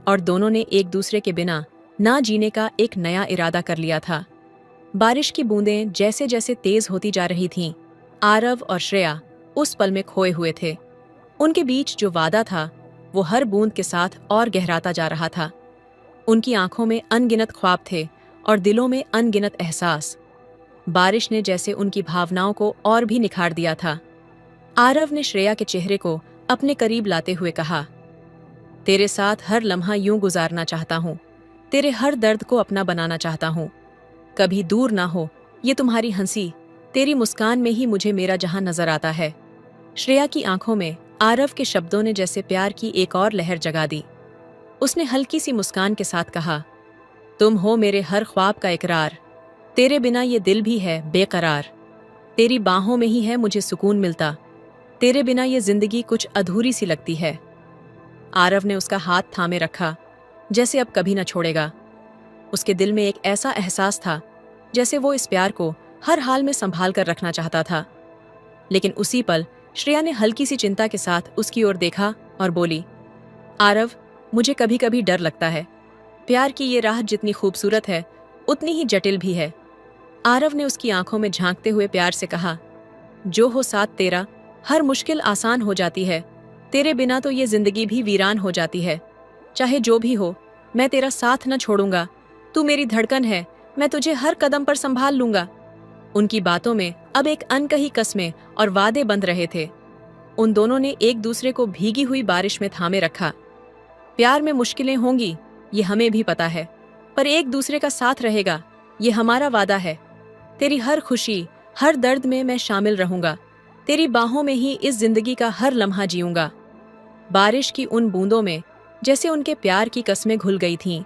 A: और दोनों ने एक दूसरे के बिना ना जीने का एक नया इरादा कर लिया था। बारिश की बूंदें जैसे जैसे तेज होती जा रही थीं, आरव और श्रेया उस पल में खोए हुए थे। उनके बीच जो वादा था वो हर बूंद के साथ और गहराता जा रहा था। उनकी आंखों में अनगिनत ख्वाब थे और दिलों में अनगिनत एहसास। बारिश ने जैसे उनकी भावनाओं को और भी निखार दिया था। आरव ने श्रेया के चेहरे को अपने करीब लाते हुए कहा, तेरे साथ हर लम्हा यूं गुजारना चाहता हूं, तेरे हर दर्द को अपना बनाना चाहता हूं। कभी दूर ना हो ये तुम्हारी हंसी, तेरी मुस्कान में ही मुझे मेरा जहां नजर आता है। श्रेया की आंखों में आरव के शब्दों ने जैसे प्यार की एक और लहर जगा दी। उसने हल्की सी मुस्कान के साथ कहा, तुम हो मेरे हर ख्वाब का इकरार, तेरे बिना ये दिल भी है बेकरार। तेरी बाहों में ही है मुझे सुकून मिलता, तेरे बिना ये जिंदगी कुछ अधूरी सी लगती है। आरव ने उसका हाथ थामे रखा, जैसे अब कभी न छोड़ेगा। उसके दिल में एक ऐसा एहसास था जैसे वो इस प्यार को हर हाल में संभाल कर रखना चाहता था। लेकिन उसी पल श्रेया ने हल्की सी चिंता के साथ उसकी ओर देखा और बोली, आरव, मुझे कभी कभी डर लगता है। प्यार की ये राह जितनी खूबसूरत है उतनी ही जटिल भी है। आरव ने उसकी आंखों में झांकते हुए प्यार से कहा, जो हो साथ तेरा, हर मुश्किल आसान हो जाती है। तेरे बिना तो ये जिंदगी भी वीरान हो जाती है। चाहे जो भी हो, मैं तेरा साथ न छोड़ूंगा। तू मेरी धड़कन है, मैं तुझे हर कदम पर संभाल लूंगा। उनकी बातों में अब एक अनकही कस्में और वादे बंध रहे थे। उन दोनों ने एक दूसरे को भीगी हुई बारिश में थामे रखा। प्यार में मुश्किलें होंगी, ये हमें भी पता है, पर एक दूसरे का साथ रहेगा, ये हमारा वादा है। तेरी हर खुशी, हर दर्द में मैं शामिल रहूंगा। तेरी बाहों में ही इस जिंदगी का हर लम्हा जीऊंगा। बारिश की उन बूंदों में जैसे उनके प्यार की कस्में घुल गई थीं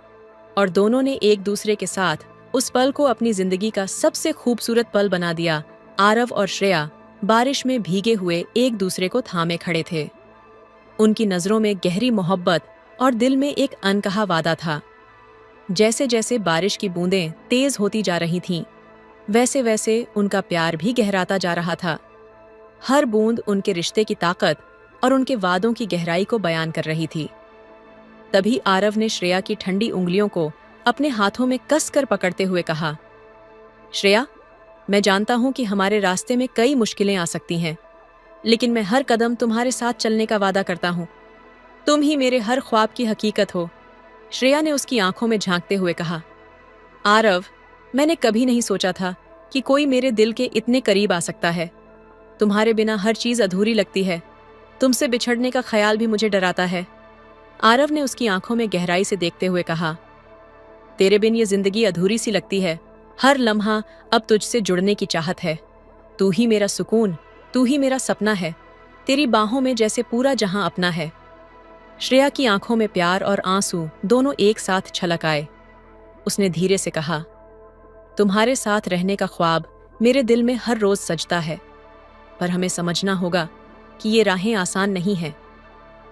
A: और दोनों ने एक दूसरे के साथ उस पल को अपनी जिंदगी का सबसे खूबसूरत पल बना दिया। आरव और श्रेया बारिश में भीगे हुए एक दूसरे को थामे खड़े थे। उनकी नजरों में गहरी मोहब्बत और दिल में एक अनकहा वादा था। जैसे जैसे बारिश की बूंदें तेज होती जा रही थीं, वैसे वैसे उनका प्यार भी गहराता जा रहा था। हर बूंद उनके रिश्ते की ताकत और उनके वादों की गहराई को बयान कर रही थी। तभी आरव ने श्रेया की ठंडी उंगलियों को अपने हाथों में कसकर पकड़ते हुए कहा, श्रेया, मैं जानता हूं कि हमारे रास्ते में कई मुश्किलें आ सकती हैं, लेकिन मैं हर कदम तुम्हारे साथ चलने का वादा करता हूं। तुम ही मेरे हर ख्वाब की हकीकत हो। श्रेया ने उसकी आंखों में झांकते हुए कहा, आरव, मैंने कभी नहीं सोचा था कि कोई मेरे दिल के इतने करीब आ सकता है। तुम्हारे बिना हर चीज अधूरी लगती है। तुमसे बिछड़ने का ख्याल भी मुझे डराता है। आरव ने उसकी आंखों में गहराई से देखते हुए कहा, तेरे बिन ये जिंदगी अधूरी सी लगती है। हर लम्हा अब तुझसे जुड़ने की चाहत है। तू ही मेरा सुकून, तू ही मेरा सपना है। तेरी बाहों में जैसे पूरा जहां अपना है। श्रेया की आंखों में प्यार और आंसू दोनों एक साथ छलक आए। उसने धीरे से कहा, तुम्हारे साथ रहने का ख्वाब मेरे दिल में हर रोज सजता है, पर हमें समझना होगा कि ये राहें आसान नहीं हैं।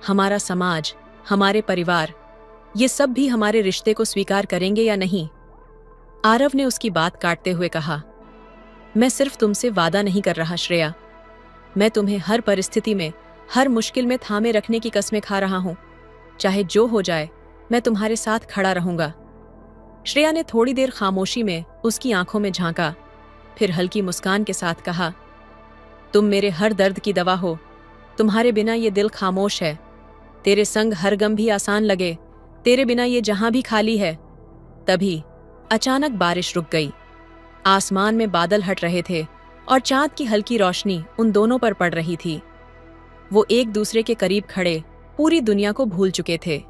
A: हमारा समाज, हमारे परिवार, ये सब भी हमारे रिश्ते को स्वीकार करेंगे या नहीं। आरव ने उसकी बात काटते हुए कहा, मैं सिर्फ तुमसे वादा नहीं कर रहा श्रेया, मैं तुम्हें हर परिस्थिति में, हर मुश्किल में थामे रखने की कस्में खा रहा हूं। चाहे जो हो जाए, मैं तुम्हारे साथ खड़ा रहूंगा। श्रेया ने थोड़ी देर खामोशी में उसकी आंखों में झांका, फिर हल्की मुस्कान के साथ कहा, तुम मेरे हर दर्द की दवा हो। तुम्हारे बिना ये दिल खामोश है। तेरे संग हर गम भी आसान लगे। तेरे बिना ये जहां भी खाली है। तभी अचानक बारिश रुक गई। आसमान में बादल हट रहे थे और चांद की हल्की रोशनी उन दोनों पर पड़ रही थी। वो एक दूसरे के करीब खड़े पूरी दुनिया को भूल चुके थे।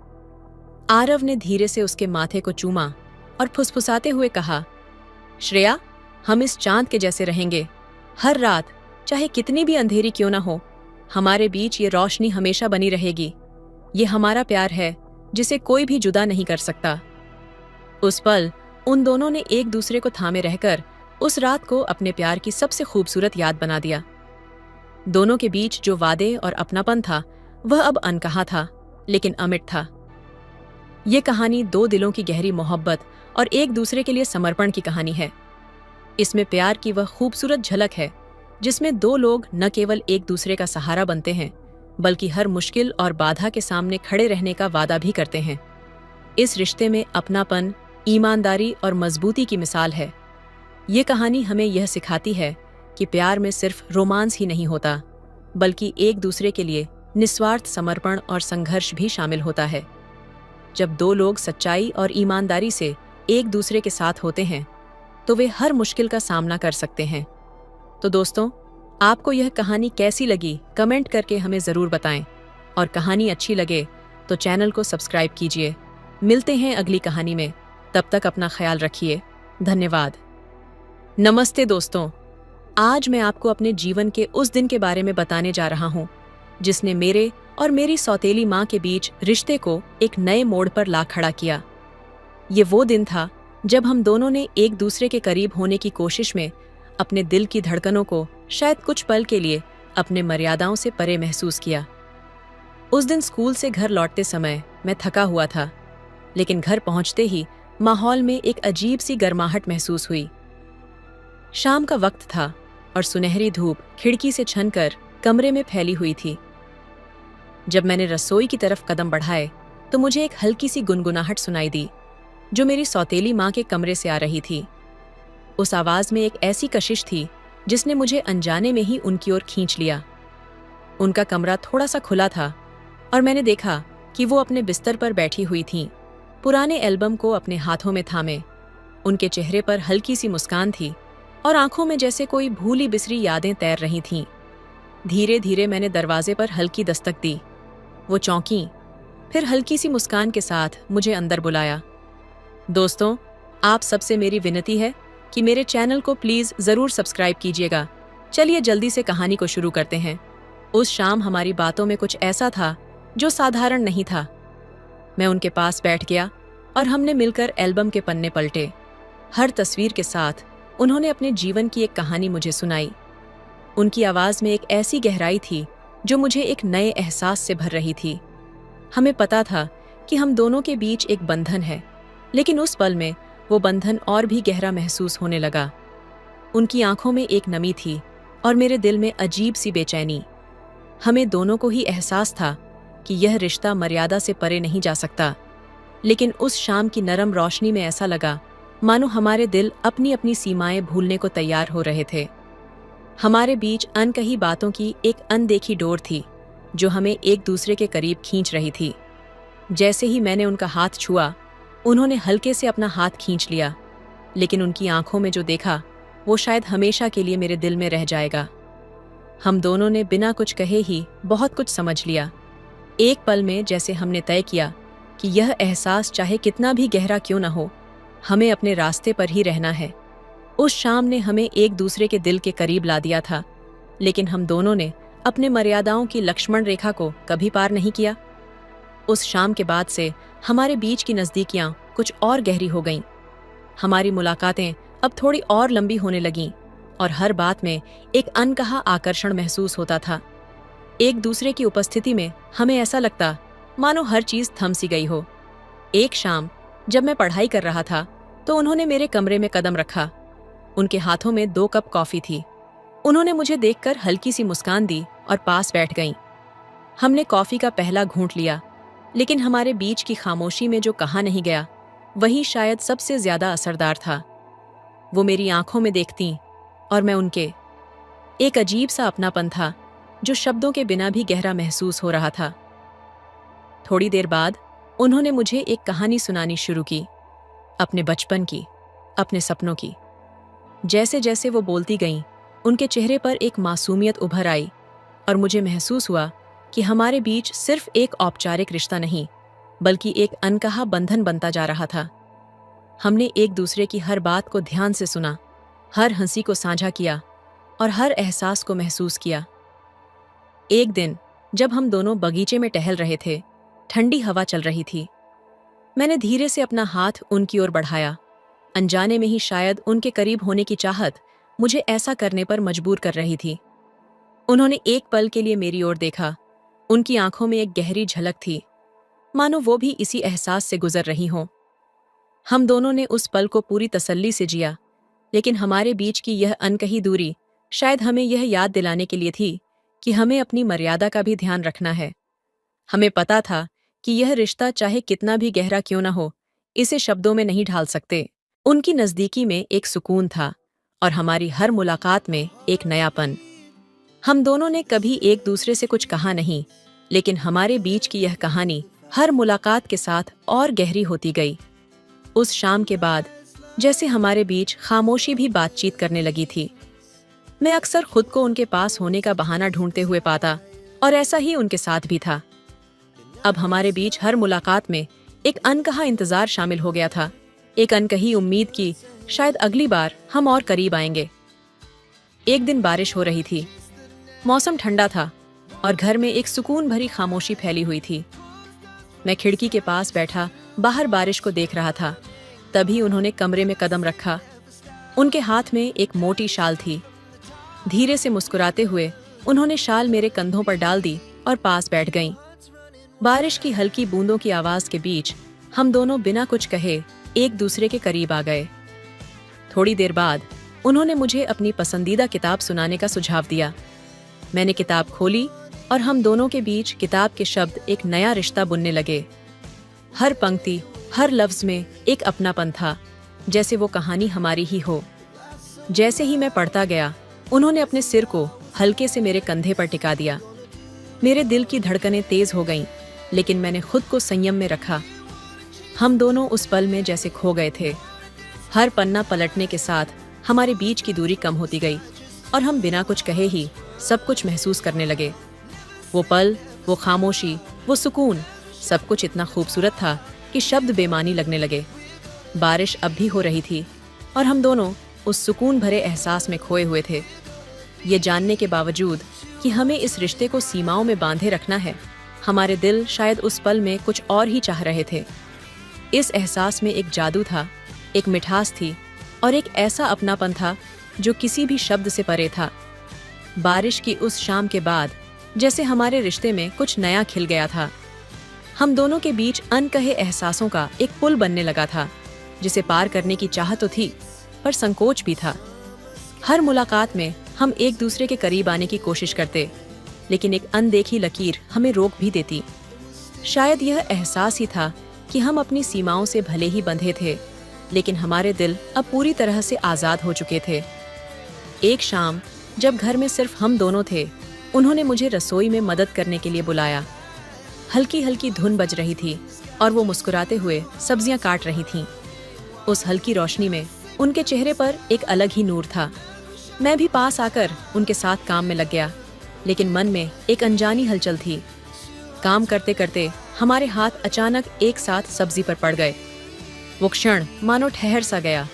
A: आरव ने धीरे से उसके माथे को चूमा और फुसफुसाते हुए कहा, श्रेया, हम इस चांद के जैसे रहेंगे। हर रात, चाहे कितनी भी अंधेरी क्यों ना हो, हमारे बीच ये रोशनी हमेशा बनी रहेगी। ये हमारा प्यार है जिसे कोई भी जुदा नहीं कर सकता। उस पल उन दोनों ने एक दूसरे को थामे रहकर उस रात को अपने प्यार की सबसे खूबसूरत याद बना दिया। दोनों के बीच जो वादे और अपनापन था वह अब अनकहा था, लेकिन अमिट था। ये कहानी दो दिलों की गहरी मोहब्बत और एक दूसरे के लिए समर्पण की कहानी है। इसमें प्यार की वह खूबसूरत झलक है जिसमें दो लोग न केवल एक दूसरे का सहारा बनते हैं, बल्कि हर मुश्किल और बाधा के सामने खड़े रहने का वादा भी करते हैं। इस रिश्ते में अपनापन, ईमानदारी और मजबूती की मिसाल है। ये कहानी हमें यह सिखाती है कि प्यार में सिर्फ रोमांस ही नहीं होता, बल्कि एक दूसरे के लिए निस्वार्थ समर्पण और संघर्ष भी शामिल होता है। जब दो लोग सच्चाई और ईमानदारी से एक दूसरे के साथ होते हैं, तो वे हर मुश्किल का सामना कर सकते हैं। तो दोस्तों, आपको यह कहानी कैसी लगी, कमेंट करके हमें ज़रूर बताएं। और कहानी अच्छी लगे तो चैनल को सब्सक्राइब कीजिए। मिलते हैं अगली कहानी में, तब तक अपना ख्याल रखिए। धन्यवाद। नमस्ते दोस्तों, आज मैं आपको अपने जीवन के उस दिन के बारे में बताने जा रहा हूँ जिसने मेरे और मेरी सौतेली माँ के बीच रिश्ते को एक नए मोड़ पर ला खड़ा किया। ये वो दिन था जब हम दोनों ने एक दूसरे के करीब होने की कोशिश में अपने दिल की धड़कनों को शायद कुछ पल के लिए अपने मर्यादाओं से परे महसूस किया। उस दिन स्कूल से घर लौटते समय मैं थका हुआ था, लेकिन घर पहुंचते ही माहौल में एक अजीब सी गर्माहट महसूस हुई। शाम का वक्त था और सुनहरी धूप खिड़की से छनकर कमरे में फैली हुई थी। जब मैंने रसोई की तरफ कदम बढ़ाए तो मुझे एक हल्की सी गुनगुनाहट सुनाई दी, जो मेरी सौतेली माँ के कमरे से आ रही थी। उस आवाज में एक ऐसी कशिश थी जिसने मुझे अनजाने में ही उनकी ओर खींच लिया। उनका कमरा थोड़ा सा खुला था और मैंने देखा कि वो अपने बिस्तर पर बैठी हुई थीं, पुराने एल्बम को अपने हाथों में थामे। उनके चेहरे पर हल्की सी मुस्कान थी और आंखों में जैसे कोई भूली बिसरी यादें तैर रही थीं। धीरे धीरे मैंने दरवाजे पर हल्की दस्तक दी। वो चौंकी, फिर हल्की सी मुस्कान के साथ मुझे अंदर बुलाया। दोस्तों, आप सबसे मेरी विनती है कि मेरे चैनल को प्लीज जरूर सब्सक्राइब कीजिएगा। चलिए जल्दी से कहानी को शुरू करते हैं। उस शाम हमारी बातों में कुछ ऐसा था जो साधारण नहीं था। मैं उनके पास बैठ गया और हमने मिलकर एल्बम के पन्ने पलटे। हर तस्वीर के साथ उन्होंने अपने जीवन की एक कहानी मुझे सुनाई। उनकी आवाज में एक ऐसी गहराई थी जो मुझे एक नए एहसास से भर रही थी। हमें पता था कि हम दोनों के बीच एक बंधन है, लेकिन उस पल में वो बंधन और भी गहरा महसूस होने लगा। उनकी आंखों में एक नमी थी और मेरे दिल में अजीब सी बेचैनी। हमें दोनों को ही एहसास था कि यह रिश्ता मर्यादा से परे नहीं जा सकता, लेकिन उस शाम की नरम रोशनी में ऐसा लगा मानो हमारे दिल अपनी अपनी सीमाएं भूलने को तैयार हो रहे थे। हमारे बीच अनकही बातों की एक अनदेखी डोर थी जो हमें एक दूसरे के करीब खींच रही थी। जैसे ही मैंने उनका हाथ छुआ, उन्होंने हल्के से अपना हाथ खींच लिया, लेकिन उनकी आंखों में जो देखा वो शायद हमेशा के लिए मेरे दिल में रह जाएगा। हम दोनों ने बिना कुछ कहे ही बहुत कुछ समझ लिया। एक पल में जैसे हमने तय किया कि यह एहसास चाहे कितना भी गहरा क्यों न हो, हमें अपने रास्ते पर ही रहना है। उस शाम ने हमें एक दूसरे के दिल के करीब ला दिया था, लेकिन हम दोनों ने अपने मर्यादाओं की लक्ष्मण रेखा को कभी पार नहीं किया। उस शाम के बाद से हमारे बीच की नज़दीकियां कुछ और गहरी हो गईं। हमारी मुलाकातें अब थोड़ी और लंबी होने लगीं और हर बात में एक अनकहा आकर्षण महसूस होता था। एक दूसरे की उपस्थिति में हमें ऐसा लगता मानो हर चीज़ थम सी गई हो। एक शाम जब मैं पढ़ाई कर रहा था तो उन्होंने मेरे कमरे में कदम रखा। उनके हाथों में 2 कप कॉफी थी। उन्होंने मुझे देखकर हल्की सी मुस्कान दी और पास बैठ गईं। हमने कॉफी का पहला घूंट लिया, लेकिन हमारे बीच की खामोशी में जो कहा नहीं गया वही शायद सबसे ज्यादा असरदार था। वो मेरी आंखों में देखतीं और मैं उनके। एक अजीब सा अपनापन था जो शब्दों के बिना भी गहरा महसूस हो रहा था। थोड़ी देर बाद उन्होंने मुझे एक कहानी सुनानी शुरू की, अपने बचपन की, अपने सपनों की। जैसे जैसे वो बोलती गईं, उनके चेहरे पर एक मासूमियत उभर आई और मुझे महसूस हुआ कि हमारे बीच सिर्फ एक औपचारिक रिश्ता नहीं, बल्कि एक अनकहा बंधन बनता जा रहा था। हमने एक दूसरे की हर बात को ध्यान से सुना, हर हंसी को साझा किया और हर एहसास को महसूस किया। एक दिन जब हम दोनों बगीचे में टहल रहे थे, ठंडी हवा चल रही थी। मैंने धीरे से अपना हाथ उनकी ओर बढ़ाया। अनजाने में ही शायद उनके करीब होने की चाहत मुझे ऐसा करने पर मजबूर कर रही थी। उन्होंने एक पल के लिए मेरी ओर देखा। उनकी आंखों में एक गहरी झलक थी, मानो वो भी इसी एहसास से गुजर रही हों। हम दोनों ने उस पल को पूरी तसल्ली से जिया, लेकिन हमारे बीच की यह अनकही दूरी शायद हमें यह याद दिलाने के लिए थी कि हमें अपनी मर्यादा का भी ध्यान रखना है। हमें पता था कि यह रिश्ता चाहे कितना भी गहरा क्यों न हो, इसे शब्दों में नहीं ढाल सकते। उनकी नज़दीकी में एक सुकून था और हमारी हर मुलाकात में एक नयापन। हम दोनों ने कभी एक दूसरे से कुछ कहा नहीं, लेकिन हमारे बीच की यह कहानी हर मुलाकात के साथ और गहरी होती गई। उस शाम के बाद जैसे हमारे बीच खामोशी भी बातचीत करने लगी थी। मैं अक्सर खुद को उनके पास होने का बहाना ढूंढते हुए पाता, और ऐसा ही उनके साथ भी था। अब हमारे बीच हर मुलाकात में एक अनकहा इंतजार शामिल हो गया था, एक अनकही उम्मीद की शायद अगली बार हम और करीब आएंगे। एक दिन बारिश हो रही थी, मौसम ठंडा था और घर में एक सुकून भरी खामोशी फैली हुई थी। मैं खिड़की के पास बैठा बाहर बारिश को देख रहा था। तभी उन्होंने कमरे में कदम रखा। उनके हाथ में एक मोटी शाल थी। धीरे से मुस्कुराते हुए उन्होंने शाल मेरे कंधों पर डाल दी और पास बैठ गईं। बारिश की हल्की बूंदों की आवाज के बीच हम दोनों बिना कुछ कहे एक दूसरे के करीब आ गए। थोड़ी देर बाद उन्होंने मुझे अपनी पसंदीदा किताब सुनाने का सुझाव दिया। मैंने किताब खोली और हम दोनों के बीच किताब के शब्द एक नया रिश्ता बुनने लगे। हर पंक्ति, हर लफ्ज में एक अपनापन था, जैसे वो कहानी हमारी ही हो। जैसे ही मैं पढ़ता गया, उन्होंने अपने सिर को हल्के से मेरे कंधे पर टिका दिया। मेरे दिल की धड़कनें तेज हो गईं, लेकिन मैंने खुद को संयम में रखा। हम दोनों उस पल में जैसे खो गए थे। हर पन्ना पलटने के साथ हमारे बीच की दूरी कम होती गई और हम बिना कुछ कहे ही सब कुछ महसूस करने लगे। वो पल, वो खामोशी, वो सुकून, सब कुछ इतना खूबसूरत था कि शब्द बेमानी लगने लगे। बारिश अब भी हो रही थी और हम दोनों उस सुकून भरे एहसास में खोए हुए थे, ये जानने के बावजूद कि हमें इस रिश्ते को सीमाओं में बांधे रखना है। हमारे दिल शायद उस पल में कुछ और ही चाह रहे थे। इस एहसास में एक जादू था, एक मिठास थी और एक ऐसा अपनापन था जो किसी भी शब्द से परे था। बारिश की उस शाम के बाद जैसे हमारे रिश्ते में कुछ नया खिल गया था। हम दोनों के बीच अनकहे एहसासों का एक पुल बनने लगा था, जिसे पार करने की चाह तो थी, पर संकोच भी था। हर मुलाकात में हम एक दूसरे के करीब आने की कोशिश करते, लेकिन एक अनदेखी लकीर हमें रोक भी देती। शायद यह एहसास ही था कि हम अपनी सीमाओं से भले ही बंधे थे, लेकिन हमारे दिल अब पूरी तरह से आज़ाद हो चुके थे। एक शाम जब घर में सिर्फ हम दोनों थे, उन्होंने मुझे रसोई में मदद करने के लिए बुलाया। हल्की हल्की धुन बज रही थी और वो मुस्कुराते हुए सब्जियां काट रही थीं। उस हल्की रोशनी में उनके चेहरे पर एक अलग ही नूर था। मैं भी पास आकर उनके साथ काम में लग गया, लेकिन मन में एक अनजानी हलचल थी। काम करते करते हमारे हाथ अचानक एक साथ सब्जी पर पड़ गए। वो क्षण मानो ठहर सा गया।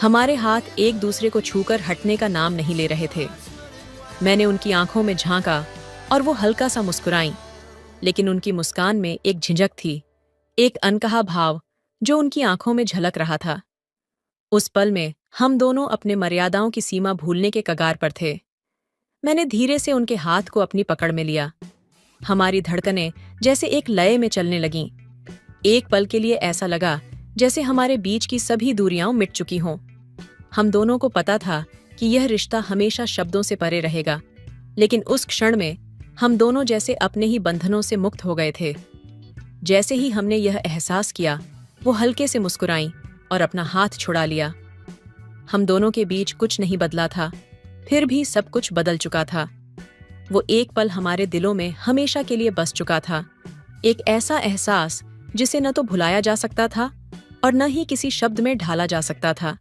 A: हमारे हाथ एक दूसरे को छूकर हटने का नाम नहीं ले रहे थे। मैंने उनकी आंखों में झांका और वो हल्का सा मुस्कुराईं, लेकिन उनकी मुस्कान में एक झिझक थी, एक अनकहा भाव जो उनकी आंखों में झलक रहा था। उस पल में हम दोनों अपने मर्यादाओं की सीमा भूलने के कगार पर थे। मैंने धीरे से उनके हाथ को अपनी पकड़ में लिया। हमारी धड़कनें जैसे एक लय में चलने लगीं। एक पल के लिए ऐसा लगा जैसे हमारे बीच की सभी दूरियां मिट चुकी हों। हम दोनों को पता था कि यह रिश्ता हमेशा शब्दों से परे रहेगा, लेकिन उस क्षण में हम दोनों जैसे अपने ही बंधनों से मुक्त हो गए थे। जैसे ही हमने यह एहसास किया, वो हल्के से मुस्कुराईं और अपना हाथ छुड़ा लिया। हम दोनों के बीच कुछ नहीं बदला था, फिर भी सब कुछ बदल चुका था। वो एक पल हमारे दिलों में हमेशा के लिए बस चुका था, एक ऐसा एहसास जिसे न तो भुलाया जा सकता था और न ही किसी शब्द में ढाला जा सकता था।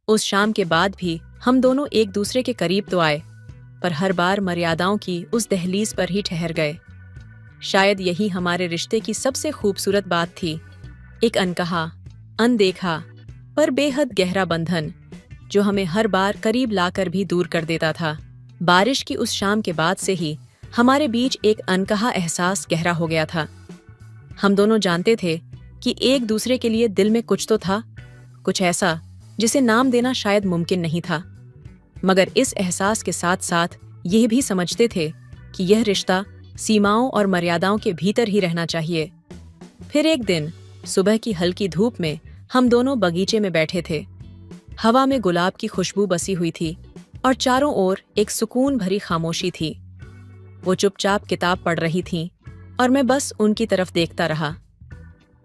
A: उस शाम के बाद भी हम दोनों एक दूसरे के करीब तो आए, पर हर बार मर्यादाओं की उस दहलीज पर ही ठहर गए। शायद यही हमारे रिश्ते की सबसे खूबसूरत बात थी, एक अनकहा, अनदेखा पर बेहद गहरा बंधन जो हमें हर बार करीब लाकर भी दूर कर देता था। बारिश की उस शाम के बाद से ही हमारे बीच एक अनकहा एहसास गहरा हो गया था। हम दोनों जानते थे कि एक दूसरे के लिए दिल में कुछ तो था, कुछ ऐसा जिसे नाम देना शायद मुमकिन नहीं था, मगर इस एहसास के साथ साथ यह भी समझते थे कि यह रिश्ता सीमाओं और मर्यादाओं के भीतर ही रहना चाहिए। फिर एक दिन सुबह की हल्की धूप में हम दोनों बगीचे में बैठे थे। हवा में गुलाब की खुशबू बसी हुई थी और चारों ओर एक सुकून भरी खामोशी थी। वो चुपचाप किताब पढ़ रही थीं और मैं बस उनकी तरफ देखता रहा।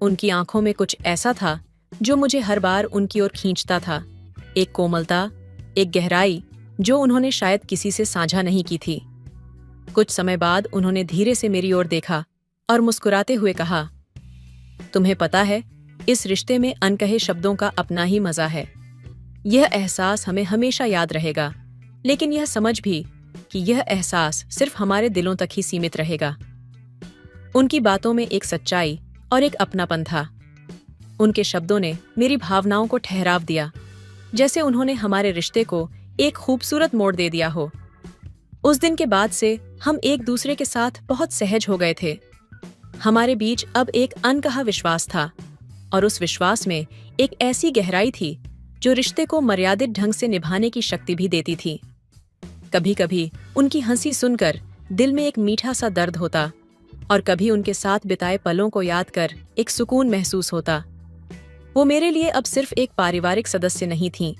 A: उनकी आंखों में कुछ ऐसा था जो मुझे हर बार उनकी ओर खींचता था, एक कोमलता, एक गहराई जो उन्होंने शायद किसी से साझा नहीं की थी। कुछ समय बाद उन्होंने धीरे से मेरी ओर देखा और मुस्कुराते हुए कहा, तुम्हें पता है, इस रिश्ते में अनकहे शब्दों का अपना ही मजा है। यह एहसास हमें हमेशा याद रहेगा, लेकिन यह समझ भी कि यह एहसास सिर्फ हमारे दिलों तक ही सीमित रहेगा। उनकी बातों में एक सच्चाई और एक अपनापन था। उनके शब्दों ने मेरी भावनाओं को ठहराव दिया, जैसे उन्होंने हमारे रिश्ते को एक खूबसूरत मोड़ दे दिया हो। उस दिन के बाद से हम एक दूसरे के साथ बहुत सहज हो गए थे। हमारे बीच अब एक अनकहा विश्वास था, और उस विश्वास में एक ऐसी गहराई थी जो रिश्ते को मर्यादित ढंग से निभाने की शक्ति भी देती थी। कभी कभी उनकी हंसी सुनकर दिल में एक मीठा सा दर्द होता, और कभी उनके साथ बिताए पलों को याद कर एक सुकून महसूस होता। वो मेरे लिए अब सिर्फ एक पारिवारिक सदस्य नहीं थीं,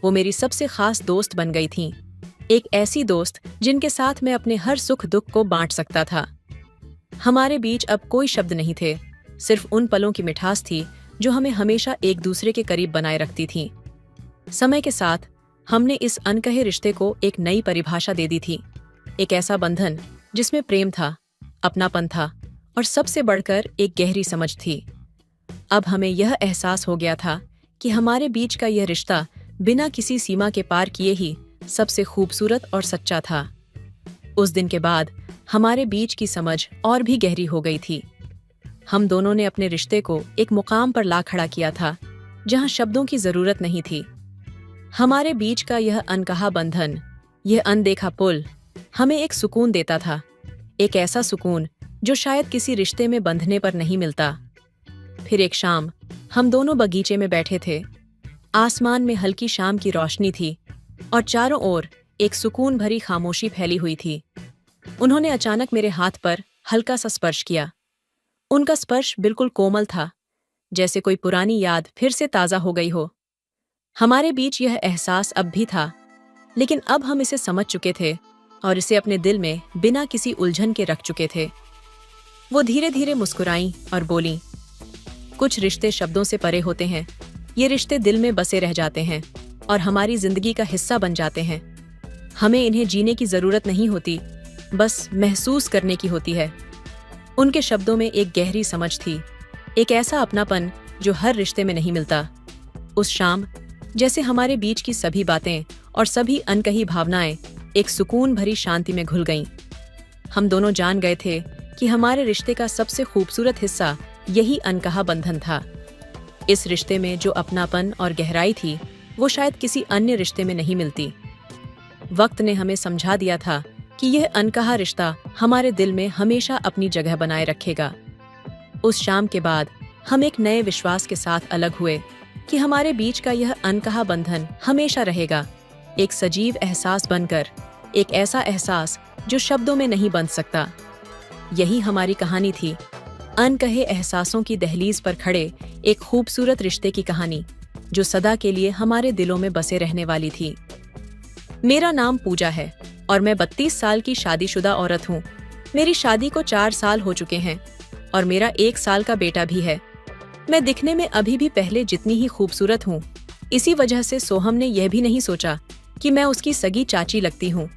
A: वो मेरी सबसे खास दोस्त बन गई थीं। एक ऐसी दोस्त जिनके साथ मैं अपने हर सुख दुख को बांट सकता था। हमारे बीच अब कोई शब्द नहीं थे, सिर्फ उन पलों की मिठास थी जो हमें हमेशा एक दूसरे के करीब बनाए रखती थी। समय के साथ हमने इस अनकहे रिश्ते को एक नई परिभाषा दे दी थी, एक ऐसा बंधन जिसमें प्रेम था, अपनापन था और सबसे बढ़कर एक गहरी समझ थी। अब हमें यह एहसास हो गया था कि हमारे बीच का यह रिश्ता बिना किसी सीमा के पार किए ही सबसे खूबसूरत और सच्चा था। उस दिन के बाद हमारे बीच की समझ और भी गहरी हो गई थी। हम दोनों ने अपने रिश्ते को एक मुकाम पर ला खड़ा किया था जहां शब्दों की जरूरत नहीं थी। हमारे बीच का यह अनकहा बंधन, यह अनदेखा पुल हमें एक सुकून देता था, एक ऐसा सुकून जो शायद किसी रिश्ते में बंधने पर नहीं मिलता। फिर एक शाम हम दोनों बगीचे में बैठे थे। आसमान में हल्की शाम की रोशनी थी और चारों ओर एक सुकून भरी खामोशी फैली हुई थी। उन्होंने अचानक मेरे हाथ पर हल्का सा स्पर्श किया। उनका स्पर्श बिल्कुल कोमल था, जैसे कोई पुरानी याद फिर से ताज़ा हो गई हो। हमारे बीच यह एहसास अब भी था, लेकिन अब हम इसे समझ चुके थे और इसे अपने दिल में बिना किसी उलझन के रख चुके थे। वो धीरे धीरे मुस्कुराईं और बोलीं, कुछ रिश्ते शब्दों से परे होते हैं। ये रिश्ते दिल में बसे रह जाते हैं और हमारी जिंदगी का हिस्सा बन जाते हैं। हमें इन्हें जीने की जरूरत नहीं होती, बस महसूस करने की होती है। उनके शब्दों में एक गहरी समझ थी, एक ऐसा अपनापन जो हर रिश्ते में नहीं मिलता। उस शाम जैसे हमारे बीच की सभी बातें और सभी अनकही भावनाएं एक सुकून भरी शांति में घुल गईं। हम दोनों जान गए थे कि हमारे रिश्ते का सबसे खूबसूरत हिस्सा यही अनकहा बंधन था। इस रिश्ते में जो अपनापन और गहराई थी, वो शायद किसी अन्य रिश्ते में नहीं मिलती। वक्त ने हमें समझा दिया था कि यह अनकहा रिश्ता हमारे दिल में हमेशा अपनी जगह बनाए रखेगा। उस शाम के बाद हम एक नए विश्वास के साथ अलग हुए कि हमारे बीच का यह अनकहा बंधन हमेशा रहेगा, एक सजीव एहसास बनकर, एक ऐसा एहसास जो शब्दों में नहीं बंध सकता। यही हमारी कहानी थी, अनकहे एहसासों की दहलीज पर खड़े एक खूबसूरत रिश्ते की कहानी जो सदा के लिए हमारे दिलों में बसे रहने वाली थी। मेरा नाम पूजा है और मैं 32 साल की शादीशुदा औरत हूँ। मेरी शादी को 4 साल हो चुके हैं और मेरा 1 साल का बेटा भी है। मैं दिखने में अभी भी पहले जितनी ही खूबसूरत हूँ। इसी वजह से सोहम ने यह भी नहीं सोचा कि मैं उसकी सगी चाची लगती हूँ।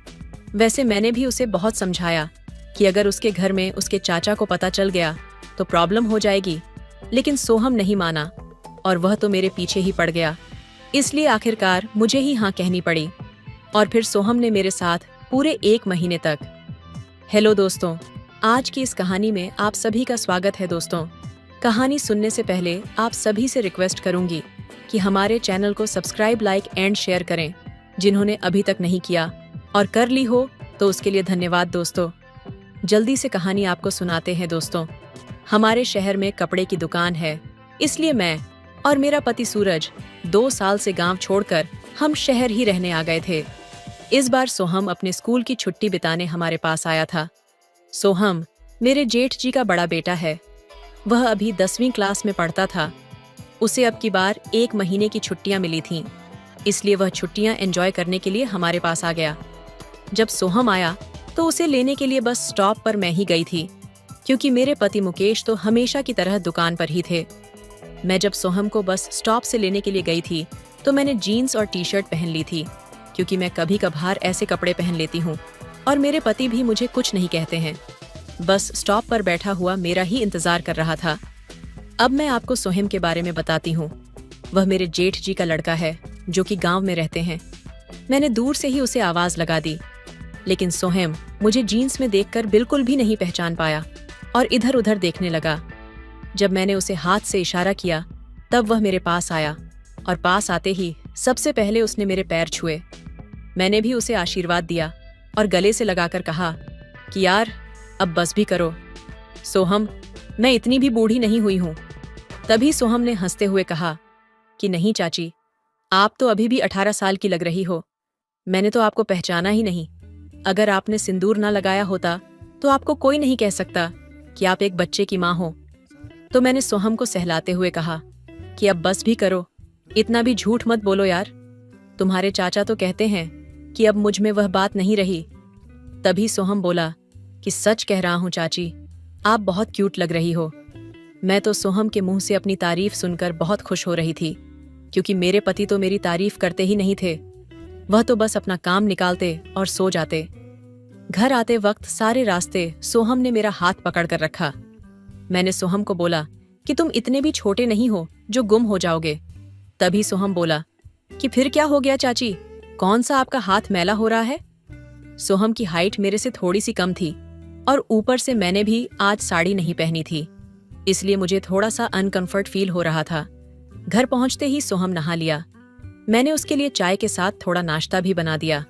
A: वैसे मैंने भी उसे बहुत समझाया कि अगर उसके घर में उसके चाचा को पता चल गया तो प्रॉब्लम हो जाएगी, लेकिन सोहम नहीं माना और वह तो मेरे पीछे ही पड़ गया। इसलिए आखिरकार मुझे ही हाँ कहनी पड़ी और फिर सोहम ने मेरे साथ पूरे 1 महीने तक। हेलो दोस्तों, आज की इस कहानी में आप सभी का स्वागत है। दोस्तों, कहानी सुनने से पहले आप सभी से रिक्वेस्ट करूंगी कि हमारे चैनल को सब्सक्राइब, लाइक एंड शेयर करें जिन्होंने अभी तक नहीं किया, और कर ली हो तो उसके लिए धन्यवाद। दोस्तों, जल्दी से कहानी आपको सुनाते हैं। दोस्तों, हमारे शहर में कपड़े की दुकान है, इसलिए मैं और मेरा पति सूरज 2 साल से गांव छोड़कर हम शहर ही रहने आ गए थे। इस बार सोहम अपने स्कूल की छुट्टी बिताने हमारे पास आया था। सोहम मेरे जेठ जी का बड़ा बेटा है। वह अभी 10वीं क्लास में पढ़ता था। उसे अब की बार 1 महीने की छुट्टियां मिली थीं, इसलिए वह छुट्टियां एंजॉय करने के लिए हमारे पास आ गया। जब सोहम आया तो उसे लेने के लिए बस स्टॉप पर मैं ही गई थी, क्योंकि मेरे पति मुकेश तो हमेशा की तरह दुकान पर ही थे। मैं जब सोहम को बस स्टॉप से लेने के लिए गई थी तो मैंने जीन्स और टी शर्ट पहन ली थी, क्योंकि मैं कभी कभार ऐसे कपड़े पहन लेती हूँ और मेरे पति भी मुझे कुछ नहीं कहते हैं। बस स्टॉप पर बैठा हुआ मेरा ही इंतजार कर रहा था। अब मैं आपको सोहम के बारे में बताती हूँ। वह मेरे जेठ जी का लड़का है, जो कि गांव में रहते हैं। मैंने दूर से ही उसे आवाज लगा दी, लेकिन सोहम मुझे जीन्स में देखकर बिल्कुल भी नहीं पहचान पाया और इधर उधर देखने लगा। जब मैंने उसे हाथ से इशारा किया, तब वह मेरे पास आया और पास आते ही सबसे पहले उसने मेरे पैर छुए। मैंने भी उसे आशीर्वाद दिया और गले से लगाकर कहा कि यार अब बस भी करो सोहम, मैं इतनी भी बूढ़ी नहीं हुई हूँ। तभी सोहम ने हंसते हुए कहा कि नहीं चाची, आप तो अभी भी 18 साल की लग रही हो। मैंने तो आपको पहचाना ही नहीं। अगर आपने सिंदूर ना लगाया होता तो आपको कोई नहीं कह सकता कि आप एक बच्चे की माँ हो। तो मैंने सोहम को सहलाते हुए कहा कि अब बस भी करो, इतना भी झूठ मत बोलो यार। तुम्हारे चाचा तो कहते हैं कि अब मुझ में वह बात नहीं रही। तभी सोहम बोला कि सच कह रहा हूँ चाची, आप बहुत क्यूट लग रही हो। मैं तो सोहम के मुंह से अपनी तारीफ सुनकर बहुत खुश हो रही थी, क्योंकि मेरे पति तो मेरी तारीफ करते ही नहीं थे। वह तो बस अपना काम निकालते और सो जाते। घर आते वक्त सारे रास्ते सोहम ने मेरा हाथ पकड़ कर रखा। मैंने सोहम को बोला कि तुम इतने भी छोटे नहीं हो जो गुम हो जाओगे। तभी सोहम बोला कि फिर क्या हो गया चाची, कौन सा आपका हाथ मैला हो रहा है। सोहम की हाइट मेरे से थोड़ी सी कम थी और ऊपर से मैंने भी आज साड़ी नहीं पहनी थी, इसलिए मुझे थोड़ा सा अनकंफर्ट फील हो रहा था। घर पहुंचते ही सोहम नहा लिया। मैंने उसके लिए चाय के साथ थोड़ा नाश्ता भी बना दिया।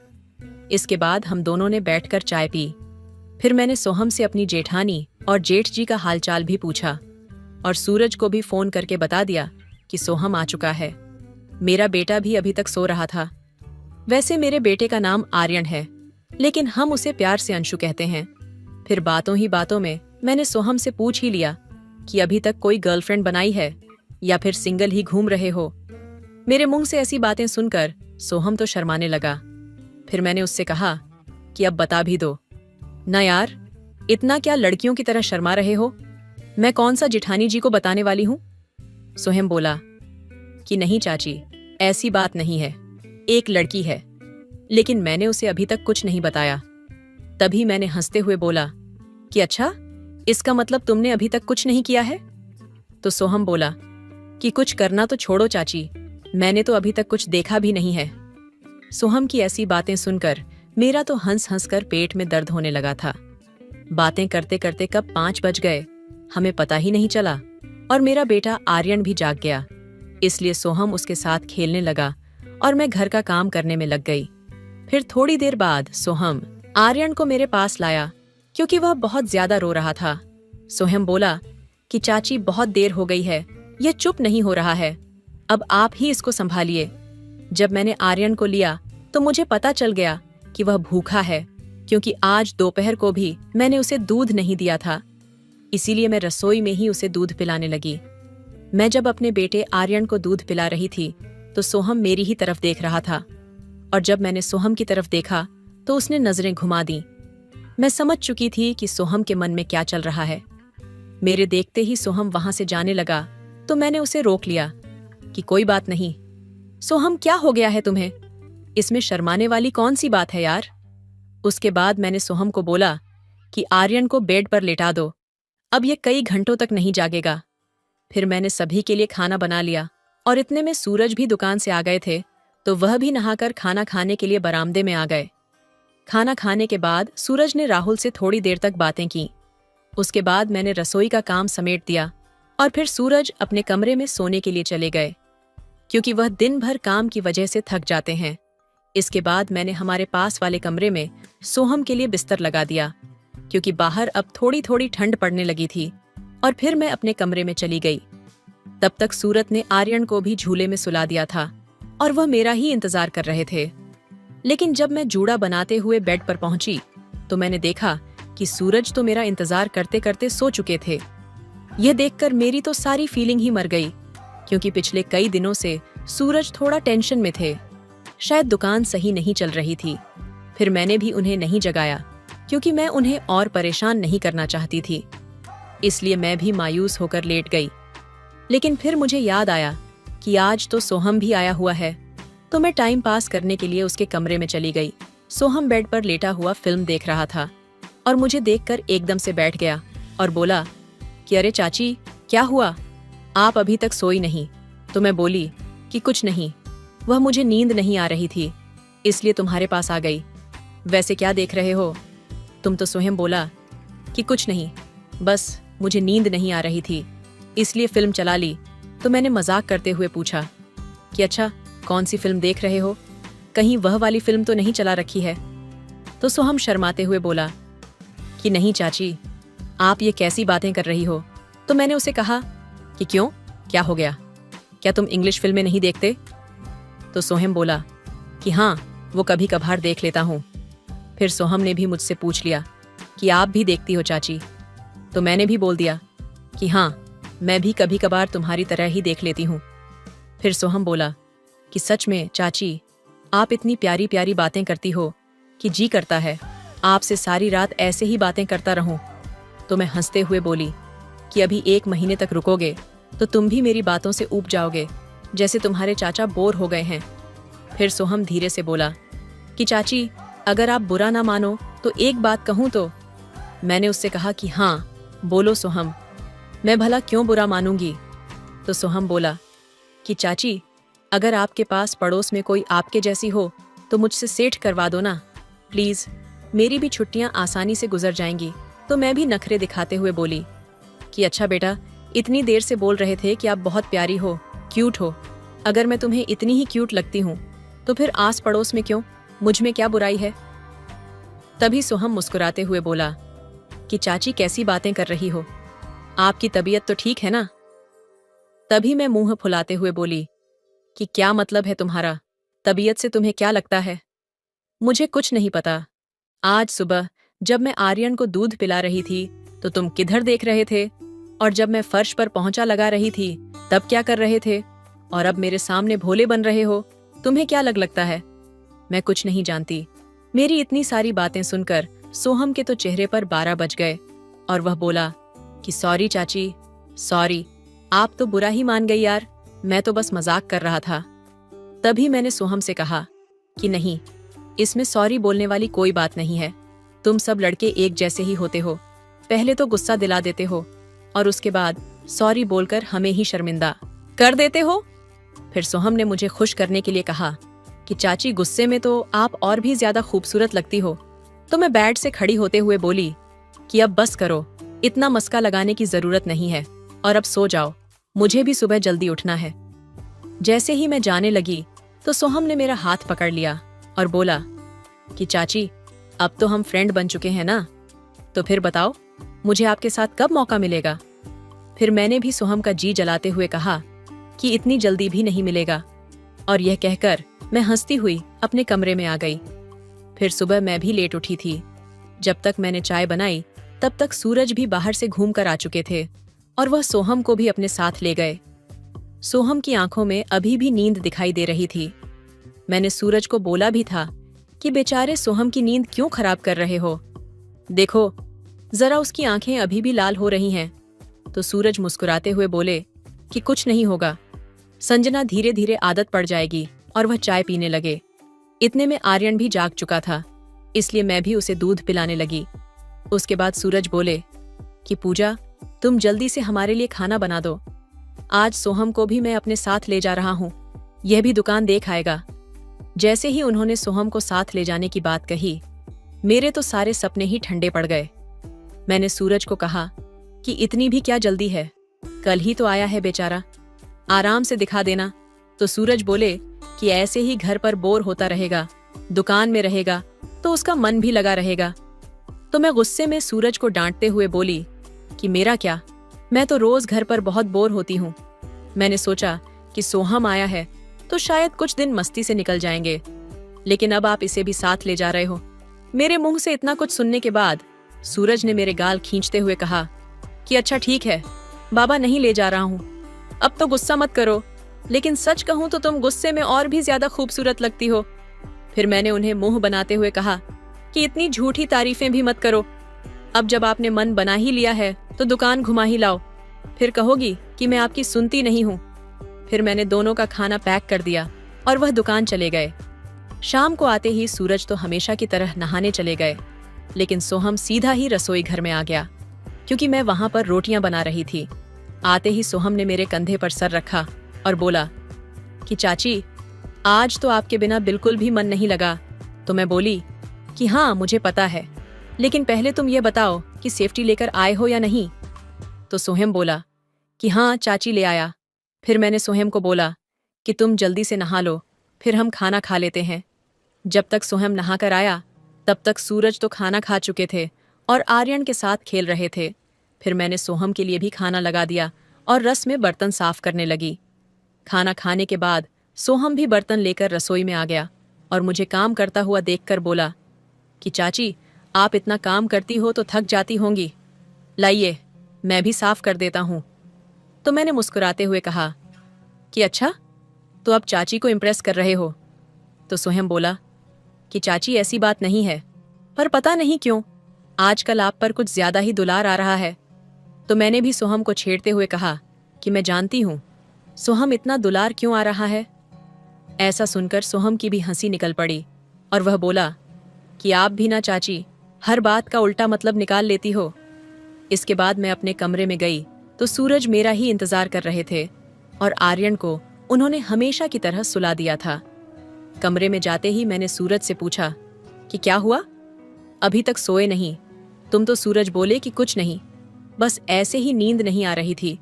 A: इसके बाद हम दोनों ने बैठकर चाय पी। फिर मैंने सोहम से अपनी जेठानी और जेठ जी का हालचाल भी पूछा और सूरज को भी फोन करके बता दिया कि सोहम आ चुका है। मेरा बेटा भी अभी तक सो रहा था। वैसे मेरे बेटे का नाम आर्यन है, लेकिन हम उसे प्यार से अंशु कहते हैं। फिर बातों ही बातों में मैंने सोहम से पूछ ही लिया कि अभी तक कोई गर्लफ्रेंड बनाई है या फिर सिंगल ही घूम रहे हो। मेरे मुंह से ऐसी बातें सुनकर सोहम तो शर्माने लगा। फिर मैंने उससे कहा कि अब बता भी दो ना यार, इतना क्या लड़कियों की तरह शर्मा रहे हो। मैं कौन सा जिठानी जी को बताने वाली हूँ। सोहम बोला कि नहीं चाची, ऐसी बात नहीं है, एक लड़की है, लेकिन मैंने उसे अभी तक कुछ नहीं बताया। तभी मैंने हंसते हुए बोला कि अच्छा, इसका मतलब तुमने अभी तक कुछ नहीं किया है। तो सोहम बोला कि कुछ करना तो छोड़ो चाची, मैंने तो अभी तक कुछ देखा भी नहीं है। सोहम की ऐसी बातें सुनकर मेरा तो हंस हंस कर पेट में दर्द होने लगा था। बातें करते करते कब 5 बज गए हमें पता ही नहीं चला और मेरा बेटा आर्यन भी जाग गया। इसलिए सोहम उसके साथ खेलने लगा और मैं घर का काम करने में लग गई। फिर थोड़ी देर बाद सोहम आर्यन को मेरे पास लाया, क्योंकि वह बहुत ज्यादा रो रहा था। सोहम बोला कि चाची बहुत देर हो गई है, यह चुप नहीं हो रहा है, अब आप ही इसको संभालिए। जब मैंने आर्यन को लिया तो मुझे पता चल गया कि वह भूखा है, क्योंकि आज दोपहर को भी मैंने उसे दूध नहीं दिया था। इसीलिए मैं रसोई में ही उसे दूध पिलाने लगी। मैं जब अपने बेटे आर्यन को दूध पिला रही थी तो सोहम मेरी ही तरफ देख रहा था, और जब मैंने सोहम की तरफ देखा तो उसने नजरें घुमा दी। मैं समझ चुकी थी कि सोहम के मन में क्या चल रहा है। मेरे देखते ही सोहम वहां से जाने लगा तो मैंने उसे रोक लिया कि कोई बात नहीं। सोहम, क्या हो गया है तुम्हें? इसमें शर्माने वाली कौन सी बात है यार। उसके बाद मैंने सोहम को बोला कि आर्यन को बेड पर लेटा दो, अब ये कई घंटों तक नहीं जागेगा। फिर मैंने सभी के लिए खाना बना लिया और इतने में सूरज भी दुकान से आ गए थे, तो वह भी नहाकर खाना खाने के लिए बरामदे में आ गए। खाना खाने के बाद सूरज ने राहुल से थोड़ी देर तक बातें की। उसके बाद मैंने रसोई का काम समेट दिया और फिर सूरज अपने कमरे में सोने के लिए चले गए, क्योंकि वह दिन भर काम की वजह से थक जाते हैं। इसके बाद मैंने हमारे पास वाले कमरे में सोहम के लिए बिस्तर लगा दिया, क्योंकि बाहर अब थोड़ी थोड़ी ठंड पड़ने लगी थी, और फिर मैं अपने कमरे में चली गई। तब तक सूरत ने आर्यन को भी झूले में सुला दिया था और वह मेरा ही इंतजार कर रहे थे। लेकिन जब मैं जूड़ा बनाते हुए बेड पर पहुंची तो मैंने देखा कि सूरज तो मेरा इंतजार करते करते सो चुके थे। यह देखकर मेरी तो सारी फीलिंग ही मर गई, क्योंकि पिछले कई दिनों से सूरज थोड़ा टेंशन में थे। शायद दुकान सही नहीं चल रही थी। फिर मैंने भी उन्हें नहीं जगाया, क्योंकि मैं उन्हें और परेशान नहीं करना चाहती थी। इसलिए मैं भी मायूस होकर लेट गई। लेकिन फिर मुझे याद आया कि आज तो सोहम भी आया हुआ है तो मैं टाइम पास करने के लिए उसके कमरे में चली गई। सोहम बेड पर लेटा हुआ फिल्म देख रहा था और मुझे देखकर एकदम से बैठ गया और बोला कि अरे चाची, क्या हुआ, आप अभी तक सोई नहीं? तो मैं बोली कि कुछ नहीं, वह मुझे नींद नहीं आ रही थी इसलिए तुम्हारे पास आ गई। वैसे क्या देख रहे हो तुम? तो सोहम बोला कि कुछ नहीं, बस मुझे नींद नहीं आ रही थी इसलिए फिल्म चला ली। तो मैंने मजाक करते हुए पूछा कि अच्छा, कौन सी फिल्म देख रहे हो? कहीं वह वाली फिल्म तो नहीं चला रखी है? तो सोहम शर्माते हुए बोला कि नहीं चाची, आप ये कैसी बातें कर रही हो? तो मैंने उसे कहा कि क्यों, क्या हो गया, क्या तुम इंग्लिश फिल्में नहीं देखते? तो सोहम बोला कि हाँ, वो कभी कभार देख लेता हूँ। फिर सोहम ने भी मुझसे पूछ लिया कि आप भी देखती हो चाची? तो मैंने भी बोल दिया कि हाँ, मैं भी कभी कभार तुम्हारी तरह ही देख लेती हूँ। फिर सोहम बोला कि सच में चाची, आप इतनी प्यारी प्यारी बातें करती हो कि जी करता है आपसे सारी रात ऐसे ही बातें करता रहूं। तो मैं हंसते हुए बोली कि अभी 1 महीने तक रुकोगे तो तुम भी मेरी बातों से ऊब जाओगे जैसे तुम्हारे चाचा बोर हो गए हैं। फिर सोहम धीरे से बोला कि चाची, अगर आप बुरा ना मानो तो एक बात कहूँ तो? मैंने उससे कहा कि हाँ, बोलो सोहम, मैं भला क्यों बुरा मानूंगी? तो सोहम बोला कि चाची, अगर आपके पास पड़ोस में कोई आपके जैसी हो तो मुझसे सेठ करवा दो ना प्लीज, मेरी भी छुट्टियां आसानी से गुजर जाएंगी। तो मैं भी नखरे दिखाते हुए बोली कि अच्छा बेटा, इतनी देर से बोल रहे थे कि आप बहुत प्यारी हो, क्यूट हो। अगर मैं तुम्हें इतनी ही क्यूट लगती हूँ तो फिर आस पड़ोस में क्यों, मुझ में क्या बुराई है? तभी सोहम मुस्कुराते हुए बोला कि चाची, कैसी बातें कर रही हो, आपकी तबीयत तो ठीक है ना? तभी मैं मुंह फुलाते हुए बोली कि क्या मतलब है तुम्हारा, तबीयत से तुम्हें क्या लगता है? मुझे कुछ नहीं पता। आज सुबह जब मैं आर्यन को दूध पिला रही थी तो तुम किधर देख रहे थे, और जब मैं फर्श पर पोंछा लगा रही थी तब क्या कर रहे थे, और अब मेरे सामने भोले बन रहे हो। तुम्हें क्या लगता है मैं कुछ नहीं जानती? मेरी इतनी सारी बातें सुनकर सोहम के तो चेहरे पर 12 बज गए और वह बोला कि सॉरी चाची, सॉरी, आप तो बुरा ही मान गई यार, मैं तो बस मजाक कर रहा था। तभी मैंने सोहम से कहा कि नहीं, इसमें सॉरी बोलने वाली कोई बात नहीं है। तुम सब लड़के एक जैसे ही होते हो, पहले तो गुस्सा दिला देते हो और उसके बाद सॉरी बोलकर हमें ही शर्मिंदा कर देते हो। फिर सोहम ने मुझे खुश करने के लिए कहा कि चाची, गुस्से में तो आप और भी ज्यादा खूबसूरत लगती हो। तो मैं बेड से खड़ी होते हुए बोली कि अब बस करो, इतना मस्का लगाने की जरूरत नहीं है और अब सो जाओ, मुझे भी सुबह जल्दी उठना है। जैसे ही मैं जाने लगी तो सोहम ने मेरा हाथ पकड़ लिया और बोला कि चाची, अब तो हम फ्रेंड बन चुके हैं ना, तो फिर बताओ मुझे आपके साथ कब मौका मिलेगा? फिर मैंने भी सोहम का जी जलाते हुए कहा कि इतनी जल्दी भी नहीं मिलेगा, और यह कहकर मैं हंसती हुई अपने कमरे में आ गई। फिर सुबह मैं भी लेट उठी थी। जब तक मैंने चाय बनाई तब तक सूरज भी बाहर से घूम कर आ चुके थे और वह सोहम को भी अपने साथ ले गए। सोहम की आंखों में अभी भी नींद दिखाई दे रही थी। मैंने सूरज को बोला भी था कि बेचारे सोहम की नींद क्यों खराब कर रहे हो, देखो जरा उसकी आंखें अभी भी लाल हो रही हैं। तो सूरज मुस्कुराते हुए बोले कि कुछ नहीं होगा, संजना धीरे धीरे आदत पड़ जाएगी, और वह चाय पीने लगे। इतने में आर्यन भी जाग चुका था, इसलिए मैं भी उसे दूध पिलाने लगी। उसके बाद सूरज बोले कि पूजा, तुम जल्दी से हमारे लिए खाना बना दो, आज सोहम को भी मैं अपने साथ ले जा रहा हूँ, यह भी दुकान देख आएगा। जैसे ही उन्होंने सोहम को साथ ले जाने की बात कही, मेरे तो सारे सपने ही ठंडे पड़ गए। मैंने सूरज को कहा कि इतनी भी क्या जल्दी है, कल ही तो आया है बेचारा, आराम से दिखा देना। तो सूरज बोले कि ऐसे ही घर पर बोर होता रहेगा, दुकान में रहेगा तो उसका मन भी लगा रहेगा। तो मैं गुस्से में सूरज को डांटते हुए बोली कि मेरा क्या, मैं तो रोज घर पर बहुत बोर होती हूँ। मैंने सोचा कि सोहम आया है तो शायद कुछ दिन मस्ती से निकल जाएंगे, लेकिन अब आप इसे भी साथ ले जा रहे हो। मेरे मुंह से इतना कुछ सुनने के बाद सूरज ने मेरे गाल खींचते हुए कहा कि अच्छा ठीक है बाबा, नहीं ले जा रहा हूँ, अब तो गुस्सा मत करो, लेकिन सच कहूँ तो तुम गुस्से में और भी ज्यादा खूबसूरत लगती हो। फिर मैंने उन्हें मुंह बनाते हुए कहा कि इतनी झूठी तारीफें भी मत करो, अब जब आपने मन बना ही लिया है तो दुकान घुमा ही लाओ, फिर कहोगी कि मैं आपकी सुनती नहीं हूँ। फिर मैंने दोनों का खाना पैक कर दिया और वह दुकान चले गए। शाम को आते ही सूरज तो हमेशा की तरह नहाने चले गए, लेकिन सोहम सीधा ही रसोई घर में आ गया, क्योंकि मैं वहां पर रोटियां बना रही थी। आते ही सोहम ने मेरे कंधे पर सर रखा और बोला कि चाची, आज तो आपके बिना बिल्कुल भी मन नहीं लगा। तो मैं बोली कि हाँ, मुझे पता है, लेकिन पहले तुम ये बताओ कि सेफ्टी लेकर आए हो या नहीं। तो सोहम बोला कि हाँ चाची, ले आया। फिर मैंने सोहम को बोला कि तुम जल्दी से नहा लो, फिर हम खाना खा लेते हैं। जब तक सोहम नहाकर आया तब तक सूरज तो खाना खा चुके थे और आर्यन के साथ खेल रहे थे। फिर मैंने सोहम के लिए भी खाना लगा दिया और रस में बर्तन साफ करने लगी। खाना खाने के बाद सोहम भी बर्तन लेकर रसोई में आ गया और मुझे काम करता हुआ देखकर बोला कि चाची, आप इतना काम करती हो तो थक जाती होंगी, लाइए मैं भी साफ कर देता हूँ। तो मैंने मुस्कुराते हुए कहा कि अच्छा, तो अब चाची को इम्प्रेस कर रहे हो। तो सोहम बोला कि चाची, ऐसी बात नहीं है, पर पता नहीं क्यों आजकल आप पर कुछ ज्यादा ही दुलार आ रहा है। तो मैंने भी सोहम को छेड़ते हुए कहा कि मैं जानती हूँ सोहम इतना दुलार क्यों आ रहा है। ऐसा सुनकर सोहम की भी हंसी निकल पड़ी और वह बोला कि आप भी ना चाची, हर बात का उल्टा मतलब निकाल लेती हो। इसके बाद मैं अपने कमरे में गई तो सूरज मेरा ही इंतजार कर रहे थे और आर्यन को उन्होंने हमेशा की तरह सुला दिया था। कमरे में जाते ही मैंने सूरज से पूछा कि क्या हुआ, अभी तक सोए नहीं? तुम तो सूरज बोले कि कुछ नहीं, बस ऐसे ही नींद नहीं आ रही थी।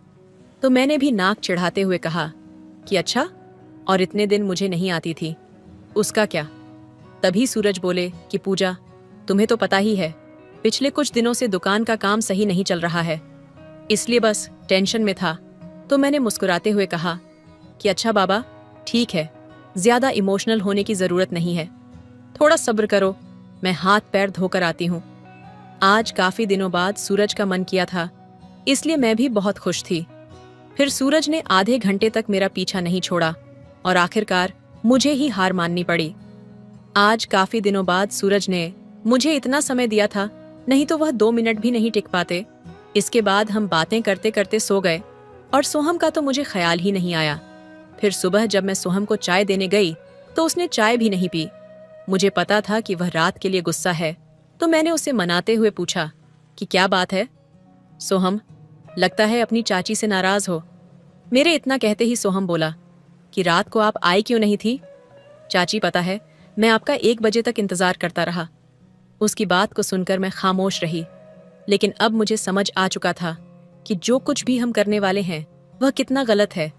A: तो मैंने भी नाक चिढ़ाते हुए कहा कि अच्छा, और इतने दिन मुझे नहीं आती थी, उसका क्या? तभी सूरज बोले कि पूजा, तुम्हें तो पता ही है पिछले कुछ दिनों से दुकान का काम सही नहीं चल रहा है, इसलिए बस टेंशन में था। तो मैंने मुस्कुराते हुए कहा कि अच्छा बाबा, ठीक है, ज्यादा इमोशनल होने की जरूरत नहीं है, थोड़ा सब्र करो, मैं हाथ पैर धोकर आती हूँ। आज काफी दिनों बाद सूरज का मन किया था, इसलिए मैं भी बहुत खुश थी। फिर सूरज ने आधे घंटे तक मेरा पीछा नहीं छोड़ा और आखिरकार मुझे ही हार माननी पड़ी। आज काफी दिनों बाद सूरज ने मुझे इतना समय दिया था, नहीं तो वह 2 मिनट भी नहीं टिक पाते। इसके बाद हम बातें करते करते सो गए और सोहम का तो मुझे ख्याल ही नहीं आया। फिर सुबह जब मैं सोहम को चाय देने गई तो उसने चाय भी नहीं पी। मुझे पता था कि वह रात के लिए गुस्सा है, तो मैंने उसे मनाते हुए पूछा कि क्या बात है सोहम, लगता है अपनी चाची से नाराज हो। मेरे इतना कहते ही सोहम बोला कि रात को आप आई क्यों नहीं थी? चाची, पता है मैं आपका 1 बजे तक इंतजार करता रहा। उसकी बात को सुनकर मैं खामोश रही, लेकिन अब मुझे समझ आ चुका था कि जो कुछ भी हम करने वाले हैं वह कितना गलत है।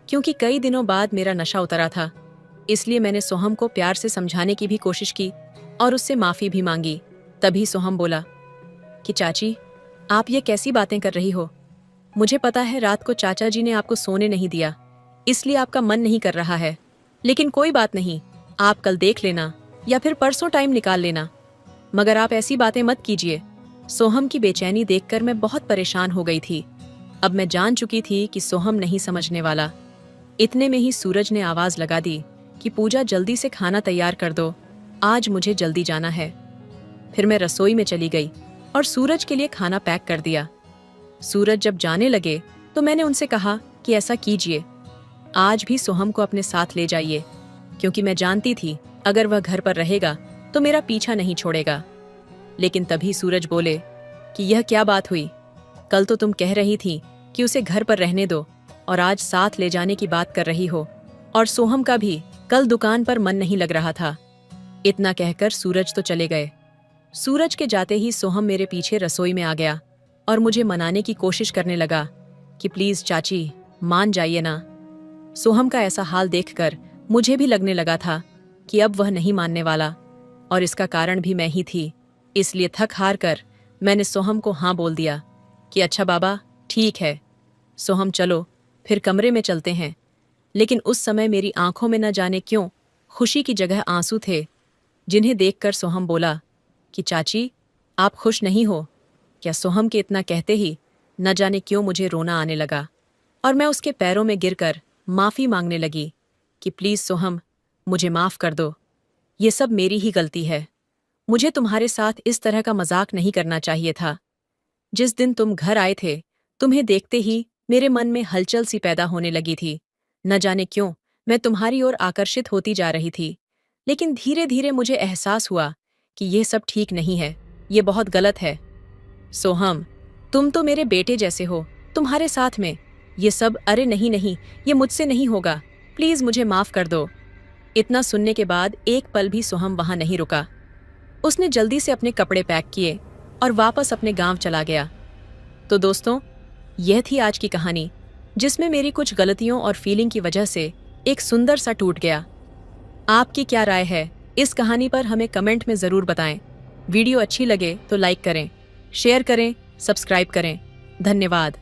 A: क्योंकि कई दिनों बाद मेरा नशा उतरा था, इसलिए मैंने सोहम को प्यार से समझाने की भी कोशिश की और उससे माफी भी मांगी। तभी सोहम बोला कि चाची, आप ये कैसी बातें कर रही हो? मुझे पता है रात को चाचा जी ने आपको सोने नहीं दिया, इसलिए आपका मन नहीं कर रहा है, लेकिन कोई बात नहीं, आप कल देख लेना या फिर परसों टाइम निकाल लेना, मगर आप ऐसी बातें मत कीजिए। सोहम की बेचैनी देखकर मैं बहुत परेशान हो गई थी। अब मैं जान चुकी थी कि सोहम नहीं समझने वाला। इतने में ही सूरज ने आवाज लगा दी कि पूजा, जल्दी से खाना तैयार कर दो, आज मुझे जल्दी जाना है। फिर मैं रसोई में चली गई और सूरज के लिए खाना पैक कर दिया। सूरज जब जाने लगे तो मैंने उनसे कहा कि ऐसा कीजिए, आज भी सोहम को अपने साथ ले जाइए, क्योंकि मैं जानती थी अगर वह घर पर रहेगा तो मेरा पीछा नहीं छोड़ेगा। लेकिन तभी सूरज बोले कि यह क्या बात हुई? कल तो तुम कह रही थी कि उसे घर पर रहने दो और आज साथ ले जाने की बात कर रही हो, और सोहम का भी कल दुकान पर मन नहीं लग रहा था। इतना कहकर सूरज तो चले गए। सूरज के जाते ही सोहम मेरे पीछे रसोई में आ गया और मुझे मनाने की कोशिश करने लगा कि प्लीज चाची, मान जाइए ना। सोहम का ऐसा हाल देखकर मुझे भी लगने लगा था कि अब वह नहीं मानने वाला, और इसका कारण भी मैं ही थी। इसलिए थक हार कर मैंने सोहम को हाँ बोल दिया कि अच्छा बाबा, ठीक है सोहम, चलो फिर कमरे में चलते हैं। लेकिन उस समय मेरी आंखों में न जाने क्यों खुशी की जगह आंसू थे, जिन्हें देखकर सोहम बोला कि चाची, आप खुश नहीं हो क्या? सोहम के इतना कहते ही न जाने क्यों मुझे रोना आने लगा और मैं उसके पैरों में गिरकर माफी मांगने लगी कि प्लीज सोहम, मुझे माफ कर दो, ये सब मेरी ही गलती है। मुझे तुम्हारे साथ इस तरह का मजाक नहीं करना चाहिए था। जिस दिन तुम घर आए थे, तुम्हें देखते ही मेरे मन में हलचल सी पैदा होने लगी थी। न जाने क्यों मैं तुम्हारी ओर आकर्षित होती जा रही थी, लेकिन धीरे धीरे मुझे एहसास हुआ कि यह सब ठीक नहीं है, ये बहुत गलत है। सोहम, तुम तो मेरे बेटे जैसे हो, तुम्हारे साथ में ये सब, अरे नहीं नहीं, ये मुझसे नहीं होगा, प्लीज मुझे माफ कर दो। इतना सुनने के बाद एक पल भी सोहम वहां नहीं रुका। उसने जल्दी से अपने कपड़े पैक किए और वापस अपने गांव चला गया। तो दोस्तों, यह थी आज की कहानी, जिसमें मेरी कुछ गलतियों और फीलिंग की वजह से एक सुंदर सा टूट गया। आपकी क्या राय है इस कहानी पर, हमें कमेंट में ज़रूर बताएं। वीडियो अच्छी लगे तो लाइक करें, शेयर करें, सब्सक्राइब करें। धन्यवाद।